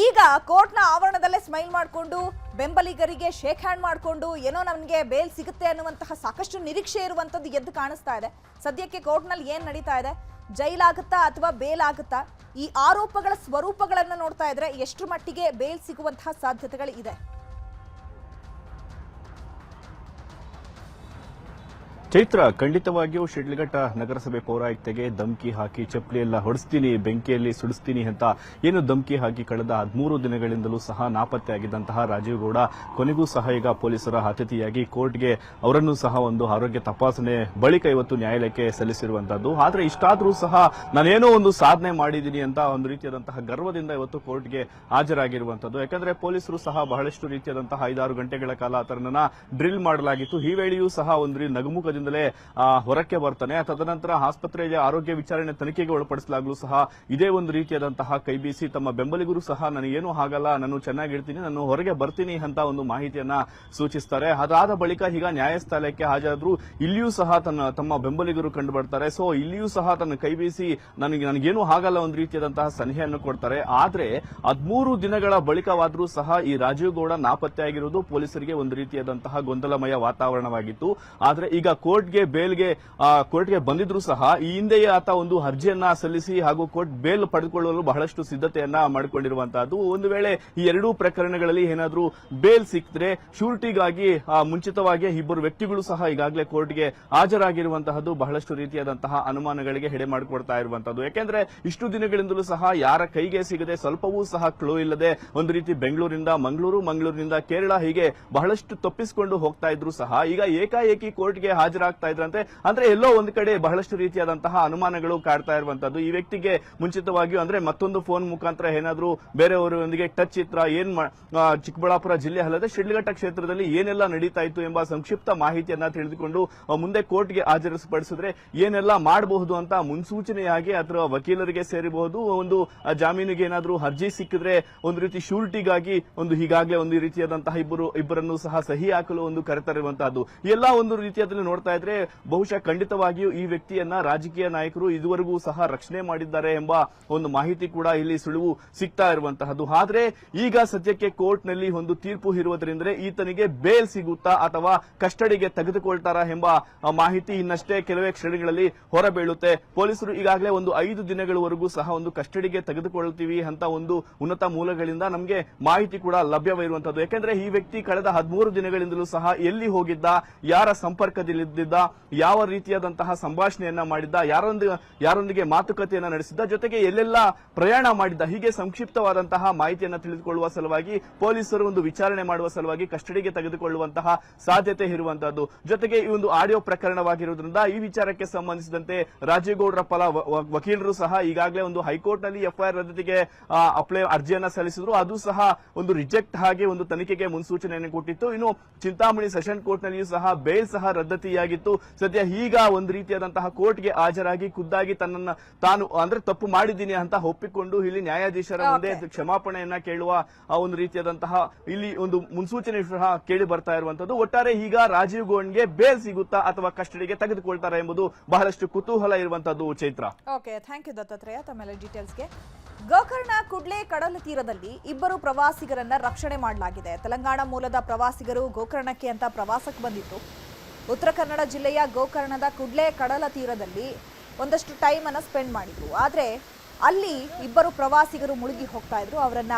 ಈಗ ಕೋರ್ಟ್ನ ಆವರಣದಲ್ಲೇ ಸ್ಮೈಲ್ ಮಾಡಿಕೊಂಡು ಬೆಂಬಲಿಗರಿಗೆ ಶೇಕ್ ಹ್ಯಾಂಡ್ ಮಾಡಿಕೊಂಡು ಏನೋ ನಮಗೆ ಬೇಲ್ ಸಿಗುತ್ತೆ ಅನ್ನುವಂತಹ ಸಾಕಷ್ಟು ನಿರೀಕ್ಷೆ ಇರುವಂಥದ್ದು ಎದ್ದು ಕಾಣಿಸ್ತಾ ಇದೆ. ಸದ್ಯಕ್ಕೆ ಕೋರ್ಟ್ನಲ್ಲಿ ಏನು ನಡೀತಾ ಇದೆ? ಜೈಲಾಗುತ್ತಾ ಅಥವಾ ಬೇಲ್ ಆಗುತ್ತಾ? ಈ ಆರೋಪಗಳ ಸ್ವರೂಪಗಳನ್ನು ನೋಡ್ತಾ ಇದ್ರೆ ಎಷ್ಟು ಮಟ್ಟಿಗೆ ಬೇಲ್ ಸಿಗುವಂತಹ ಸಾಧ್ಯತೆಗಳು ಇದೆ? ಚೈತ್ರ, ಖಂಡಿತವಾಗಿಯೂ ಶಿಡ್ಲಘಟ್ಟ ನಗರಸಭೆ ಪೌರಾಯುಕ್ತೆಗೆ ಧಮಕಿ ಹಾಕಿ ಚಪ್ಪಲಿ ಎಲ್ಲ ಹೊಡಿಸ್ತೀನಿ, ಬೆಂಕಿಯಲ್ಲಿ ಸುಡಿಸ್ತೀನಿ ಅಂತ ಏನು ಧಮಕಿ ಹಾಕಿ ಕಳೆದ 13 ದಿನಗಳಿಂದಲೂ ಸಹ ನಾಪತ್ತೆಯಾಗಿದ್ದಂತಹ ರಾಜೀವ್ ಗೌಡ ಕೊನೆಗೂ ಸಹ ಈಗ ಪೊಲೀಸರ ಅತಿಥಿಯಾಗಿ ಕೋರ್ಟ್ಗೆ ಅವರನ್ನು ಸಹ ಒಂದು ಆರೋಗ್ಯ ತಪಾಸಣೆ ಬಳಿಕ ಇವತ್ತು ನ್ಯಾಯಾಲಯಕ್ಕೆ ಸಲ್ಲಿಸಿರುವಂತದ್ದು. ಆದರೆ ಇಷ್ಟಾದರೂ ಸಹ ನಾನೇನೋ ಒಂದು ಸಾಧನೆ ಮಾಡಿದ್ದೀನಿ ಅಂತ ಒಂದು ರೀತಿಯಾದಂತಹ ಗರ್ವದಿಂದ ಇವತ್ತು ಕೋರ್ಟ್ಗೆ ಹಾಜರಾಗಿರುವಂತದ್ದು. ಯಾಕಂದ್ರೆ ಪೊಲೀಸರು ಸಹ ಬಹಳಷ್ಟು ರೀತಿಯಾದಂತಹ 5-6 ಗಂಟೆಗಳ ಕಾಲ ಆತನನ್ನ ಡ್ರಿಲ್ ಮಾಡಲಾಗಿತ್ತು. ಈ ವೇಳೆಯೂ ಸಹ ಒಂದು ನಗುಮುಖ ಹೊರಕ್ಕೆ ಬರ್ತಾನೆ. ತದನಂತರ ಆಸ್ಪತ್ರೆಯ ಆರೋಗ್ಯ ವಿಚಾರಣೆ ತನಿಖೆಗೆ ಒಳಪಡಿಸಲಾಗಲೂ ಸಹ ಇದೇ ಒಂದು ರೀತಿಯಾದಂತಹ ಕೈಬೀಸಿ ತಮ್ಮ ಬೆಂಬಲಿಗರು ಸಹ ನನಗೇನು ಆಗಲ್ಲ, ನಾನು ಚೆನ್ನಾಗಿರ್ತೀನಿ, ನಾನು ಹೊರಗೆ ಬರ್ತೀನಿ ಅಂತ ಒಂದು ಮಾಹಿತಿಯನ್ನ ಸೂಚಿಸ್ತಾರೆ. ಅದಾದ ಬಳಿಕ ಈಗ ನ್ಯಾಯಸ್ಥಾನಕ್ಕೆ ಹಾಜರಾದ್ರು ಇಲ್ಲಿಯೂ ಸಹ ತಮ್ಮ ಬೆಂಬಲಿಗರು ಕಂಡು ಬರ್ತಾರೆ. ಸೊ ಇಲ್ಲಿಯೂ ಸಹ ತನ್ನ ಕೈಬೀಸಿ ನನಗೇನು ಆಗಲ್ಲ ಒಂದು ರೀತಿಯಾದಂತಹ ಸಲಹೆಯನ್ನು ಕೊಡ್ತಾರೆ. ಆದ್ರೆ 13 ದಿನಗಳ ಬಳಿಕವಾದ್ರೂ ಸಹ ಈ ರಾಜೀವ್ ಗೌಡ ನಾಪತ್ತೆಯಾಗಿರುವುದು ಪೊಲೀಸರಿಗೆ ಒಂದು ರೀತಿಯಾದಂತಹ ಗೊಂದಲಮಯ ವಾತಾವರಣವಾಗಿತ್ತು. ಆದ್ರೆ ಈಗ ಕೋರ್ಟ್ಗೆ ಬಂದಿದ್ರು ಸಹ ಈ ಹಿಂದೆಯೇ ಆತ ಒಂದು ಅರ್ಜಿಯನ್ನ ಸಲ್ಲಿಸಿ ಹಾಗೂ ಕೋರ್ಟ್ ಬೇಲ್ ಪಡೆದುಕೊಳ್ಳಲು ಬಹಳಷ್ಟು ಸಿದ್ಧತೆಯನ್ನ ಮಾಡಿಕೊಂಡಿರುವಂತಹದ್ದು. ಒಂದು ವೇಳೆ ಈ ಎರಡೂ ಪ್ರಕರಣಗಳಲ್ಲಿ ಏನಾದರೂ ಬೇಲ್ ಸಿಕ್ಕಿದ್ರೆ ಶ್ಯೂರಿಟಿಗಾಗಿ ಮುಂಚಿತವಾಗಿ ಇಬ್ಬರು ವ್ಯಕ್ತಿಗಳು ಸಹ ಈಗಾಗಲೇ ಕೋರ್ಟ್ಗೆ ಹಾಜರಾಗಿರುವಂತಹದ್ದು ಬಹಳಷ್ಟು ರೀತಿಯಾದಂತಹ ಅನುಮಾನಗಳಿಗೆ ಎಡೆ ಮಾಡಿಕೊಡ್ತಾ ಇರುವಂತಹದ್ದು. ಯಾಕೆಂದ್ರೆ ಇಷ್ಟು ದಿನಗಳಿಂದಲೂ ಸಹ ಯಾರ ಕೈಗೆ ಸಿಗದೆ ಸ್ವಲ್ಪವೂ ಸಹ ಕ್ಲೂ ಇಲ್ಲದೆ ಒಂದು ರೀತಿ ಬೆಂಗಳೂರಿನಿಂದ ಮಂಗಳೂರಿನಿಂದ ಕೇರಳ ಹೀಗೆ ಬಹಳಷ್ಟು ತಪ್ಪಿಸಿಕೊಂಡು ಹೋಗ್ತಾ ಇದ್ರು ಸಹ ಈಗ ಏಕಾಏಕಿ ಕೋರ್ಟ್ಗೆ ಹಾಜರಾಗ್ತಾ ಇದ್ರಂತೆ. ಅಂದ್ರೆ ಎಲ್ಲೋ ಒಂದು ಕಡೆ ಬಹಳಷ್ಟು ರೀತಿಯಾದಂತಹ ಅನುಮಾನಗಳು ಕಾಡ್ತಾ ಇರುವಂತದ್ದು. ಈ ವ್ಯಕ್ತಿಗೆ ಮುಂಚಿತವಾಗಿಯೂ ಅಂದ್ರೆ ಮತ್ತೊಂದು ಫೋನ್ ಮುಖಾಂತರ ಏನಾದ್ರೂ ಬೇರೆಯವರೊಂದಿಗೆ ಟಚ್ ಇತ್ರ ಚಿಕ್ಕಬಳ್ಳಾಪುರ ಜಿಲ್ಲೆ ಅಲ್ಲದೆ ಶಿಡ್ಲಘಟ್ಟ ಕ್ಷೇತ್ರದಲ್ಲಿ ಏನೆಲ್ಲ ನಡೀತಾ ಇತ್ತು ಎಂಬ ಸಂಕ್ಷಿಪ್ತ ಮಾಹಿತಿಯನ್ನ ತಿಳಿದುಕೊಂಡು ಮುಂದೆ ಕೋರ್ಟ್ಗೆ ಹಾಜರುಪಡಿಸಿದ್ರೆ ಏನೆಲ್ಲ ಮಾಡಬಹುದು ಅಂತ ಮುನ್ಸೂಚನೆಯಾಗಿ ಅಥವಾ ವಕೀಲರಿಗೆ ಸೇರಿಬಹುದು. ಒಂದು ಜಾಮೀನಿಗೆ ಏನಾದ್ರೂ ಅರ್ಜಿ ಸಿಕ್ಕಿದ್ರೆ ಒಂದು ರೀತಿ ಶ್ಯೂರಿಟಿಗಾಗಿ ಹೀಗಾಗಲೇ ಒಂದು ರೀತಿಯಾದಂತಹ ಇಬ್ಬರನ್ನು ಸಹ ಸಹಿ ಹಾಕಲು ಒಂದು ಕರೆತರುವಂತಹದ್ದು ಎಲ್ಲ ಒಂದು ರೀತಿಯಲ್ಲಿ ನೋಡ್ತಾ ಇದ್ರೆ ಬಹುಶಃ ಖಂಡಿತವಾಗಿಯೂ ಈ ವ್ಯಕ್ತಿಯನ್ನ ರಾಜಕೀಯ ನಾಯಕರು ಇದುವರೆಗೂ ಸಹ ರಕ್ಷಣೆ ಮಾಡಿದ್ದಾರೆ ಎಂಬ ಒಂದು ಮಾಹಿತಿ ಕೂಡ ಇಲ್ಲಿ ಸುಳಿವು ಸಿಗ್ತಾ ಇರುವಂತಹದ್ದು. ಆದ್ರೆ ಈಗ ಸದ್ಯಕ್ಕೆ ಕೋರ್ಟ್ ನಲ್ಲಿ ಒಂದು ತೀರ್ಪು ಇರುವುದರಿಂದ ಈತನಿಗೆ ಬೇಲ್ ಸಿಗುತ್ತಾ ಅಥವಾ ಕಸ್ಟಡಿಗೆ ತೆಗೆದುಕೊಳ್ತಾರಾ ಎಂಬ ಮಾಹಿತಿ ಇನ್ನಷ್ಟೇ ಕೆಲವೇ ಕ್ಷಣಗಳಲ್ಲಿ ಹೊರಬೀಳುತ್ತೆ. ಪೊಲೀಸರು ಈಗಾಗಲೇ ಒಂದು 5 ದಿನಗಳವರೆಗೂ ಸಹ ಒಂದು ಕಸ್ಟಡಿಗೆ ತೆಗೆದುಕೊಳ್ತೀವಿ ಅಂತ ಒಂದು ಉನ್ನತ ಮೂಲಗಳಿಂದ ನಮಗೆ ಮಾಹಿತಿ ಕೂಡ ಲಭ್ಯವಿರುವಂತದ್ದು. ಯಾಕೆಂದ್ರೆ ಈ ವ್ಯಕ್ತಿ ಕಳೆದ 13 ದಿನಗಳಿಂದಲೂ ಸಹ ಎಲ್ಲಿ ಹೋಗಿದ್ದ, ಯಾರ ಸಂಪರ್ಕದಲ್ಲಿದ್ದ, ಯಾವ ರೀತಿಯಾದಂತಹ ಸಂಭಾಷಣೆಯನ್ನ ಮಾಡಿದ್ದ, ಯಾರೊಂದಿಗೆ ಮಾತುಕತೆಯನ್ನ ನಡೆಸಿದ್ದ, ಜೊತೆಗೆ ಎಲ್ಲೆಲ್ಲ ಪ್ರಯಾಣ ಮಾಡಿದ್ದ, ಹೀಗೆ ಸಂಕ್ಷಿಪ್ತವಾದಂತಹ ಮಾಹಿತಿಯನ್ನ ತಿಳಿದುಕೊಳ್ಳುವ ಸಲುವಾಗಿ ಪೊಲೀಸರು ಒಂದು ವಿಚಾರಣೆ ಮಾಡುವ ಸಲುವಾಗಿ ಕಸ್ಟಡಿಗೆ ತೆಗೆದುಕೊಳ್ಳುವಂತಹ ಸಾಧ್ಯತೆ ಇರುವಂತಹದ್ದು. ಜೊತೆಗೆ ಈ ಒಂದು ಆಡಿಯೋ ಪ್ರಕರಣವಾಗಿರುವುದರಿಂದ ಈ ವಿಚಾರಕ್ಕೆ ಸಂಬಂಧಿಸಿದಂತೆ ರಾಜೀವ್ ಗೌಡರ ಪರ ವಕೀಲರು ಸಹ ಈಗಾಗಲೇ ಒಂದು ಹೈಕೋರ್ಟ್ ನಲ್ಲಿ ಎಫ್ಐಆರ್ ರದ್ದತಿಗೆ ಅರ್ಜಿಯನ್ನ ಸಲ್ಲಿಸಿದ್ರು. ಅದು ಸಹ ಒಂದು ರಿಜೆಕ್ಟ್ ಆಗಿ ಒಂದು ತನಿಖೆಗೆ ಮುನ್ಸೂಚನೆಯನ್ನು ಕೊಟ್ಟಿತ್ತು. ಇನ್ನು ಚಿಂತಾಮಣಿ ಸೆಷನ್ ಕೋರ್ಟ್ ನಲ್ಲಿಯೂ ಸಹ ಬೇಲ್ ಸಹ ರದ್ದತಿಯಾಗಿ ಆಗಿತ್ತು. ಸದ್ಯ ಈಗ ಒಂದು ರೀತಿಯಾದಂತಹ ಕೋರ್ಟ್ಗೆ ಹಾಜರಾಗಿ ಖುದ್ದಾಗಿ ತನ್ನನ್ನ ತಾನು ಅಂದ್ರೆ ತಪ್ಪು ಮಾಡಿದ್ದೀನಿ ಅಂತ ಒಪ್ಪಿಕೊಂಡು ಇಲ್ಲಿ ನ್ಯಾಯಾಧೀಶರ ಮುಂದೆ ಕ್ಷಮಾಪಣೆಯನ್ನ ಕೇಳುವ ಆ ಒಂದು ರೀತಿಯಾದಂತಹ ಇಲ್ಲಿ ಒಂದು ಮುನ್ಸೂಚನೆ ಸಹ ಕೇಳಿ ಬರ್ತಾ ಇರುವಂತದ್ದು. ಒಟ್ಟಾರೆ ಈಗ ರಾಜೀವ್ ಗೌಡ್ಗೆ ಬೇಲ್ ಸಿಗುತ್ತಾ ಅಥವಾ ಕಸ್ಟಡಿಗೆ ತೆಗೆದುಕೊಳ್ತಾರಾ ಎಂಬುದು ಬಹಳಷ್ಟು ಕುತೂಹಲ ಇರುವಂತದ್ದು. Chaitra, okay, thank you Dattatreya ತಮ್ಮೆಲ್ಲ ಡೀಟೇಲ್ಸ್ಗೆ. ಗೋಕರ್ಣ ಕುಡ್ಲೆ ಕಡಲ ತೀರದಲ್ಲಿ ಇಬ್ಬರು ಪ್ರವಾಸಿಗರನ್ನ ರಕ್ಷಣೆ ಮಾಡಲಾಗಿದೆ. ತೆಲಂಗಾಣ ಮೂಲದ ಪ್ರವಾಸಿಗರು ಗೋಕರ್ಣಕ್ಕೆ ಅಂತ ಪ್ರವಾಸಕ್ಕೆ ಬಂದಿತ್ತು. ಉತ್ತರ ಕನ್ನಡ ಜಿಲ್ಲೆಯ ಗೋಕರ್ಣದ ಕುಡ್ಲೆ ಕಡಲ ತೀರದಲ್ಲಿ ಒಂದಷ್ಟು ಟೈಮ್ ಅನ್ನ ಸ್ಪೆಂಡ್ ಮಾಡಿದ್ರು. ಆದರೆ ಅಲ್ಲಿ ಇಬ್ಬರು ಪ್ರವಾಸಿಗರು ಮುಳುಗಿ ಹೋಗ್ತಾ ಇದ್ರು. ಅವರನ್ನ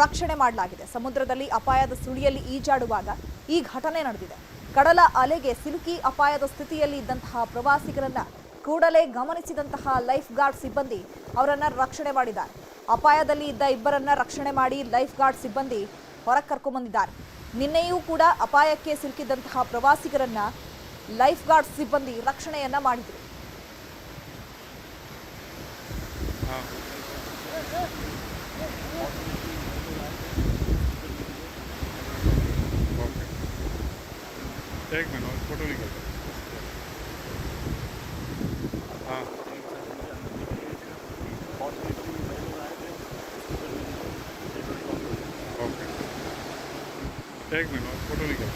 ರಕ್ಷಣೆ ಮಾಡಲಾಗಿದೆ. ಸಮುದ್ರದಲ್ಲಿ ಅಪಾಯದ ಸುಳಿಯಲ್ಲಿ ಈಜಾಡುವಾಗ ಈ ಘಟನೆ ನಡೆದಿದೆ. ಕಡಲ ಅಲೆಗೆ ಸಿಲುಕಿ ಅಪಾಯದ ಸ್ಥಿತಿಯಲ್ಲಿ ಇದ್ದಂತಹ ಪ್ರವಾಸಿಗರನ್ನ ಕೂಡಲೇ ಗಮನಿಸಿದಂತಹ ಲೈಫ್ ಗಾರ್ಡ್ ಸಿಬ್ಬಂದಿ ಅವರನ್ನ ರಕ್ಷಣೆ ಮಾಡಿದ್ದಾರೆ. ಅಪಾಯದಲ್ಲಿ ಇದ್ದ ಇಬ್ಬರನ್ನ ರಕ್ಷಣೆ ಮಾಡಿ ಲೈಫ್ ಗಾರ್ಡ್ ಸಿಬ್ಬಂದಿ ಹೊರಗೆ ಕರ್ಕೊಂಡ್ಬಂದಿದ್ದಾರೆ. ನಿನ್ನೆಯೂ ಕೂಡ ಅಪಾಯಕ್ಕೆ ಸಿಲುಕಿದ್ದಂತಹ ಪ್ರವಾಸಿಗರನ್ನ ಲೈಫ್ ಗಾರ್ಡ್ ಸಿಬ್ಬಂದಿ ರಕ್ಷಣೆಯನ್ನ ಮಾಡಿದರು. एक मिनट फोटो निकल हाँ ओके एक मिनट फोटो निकल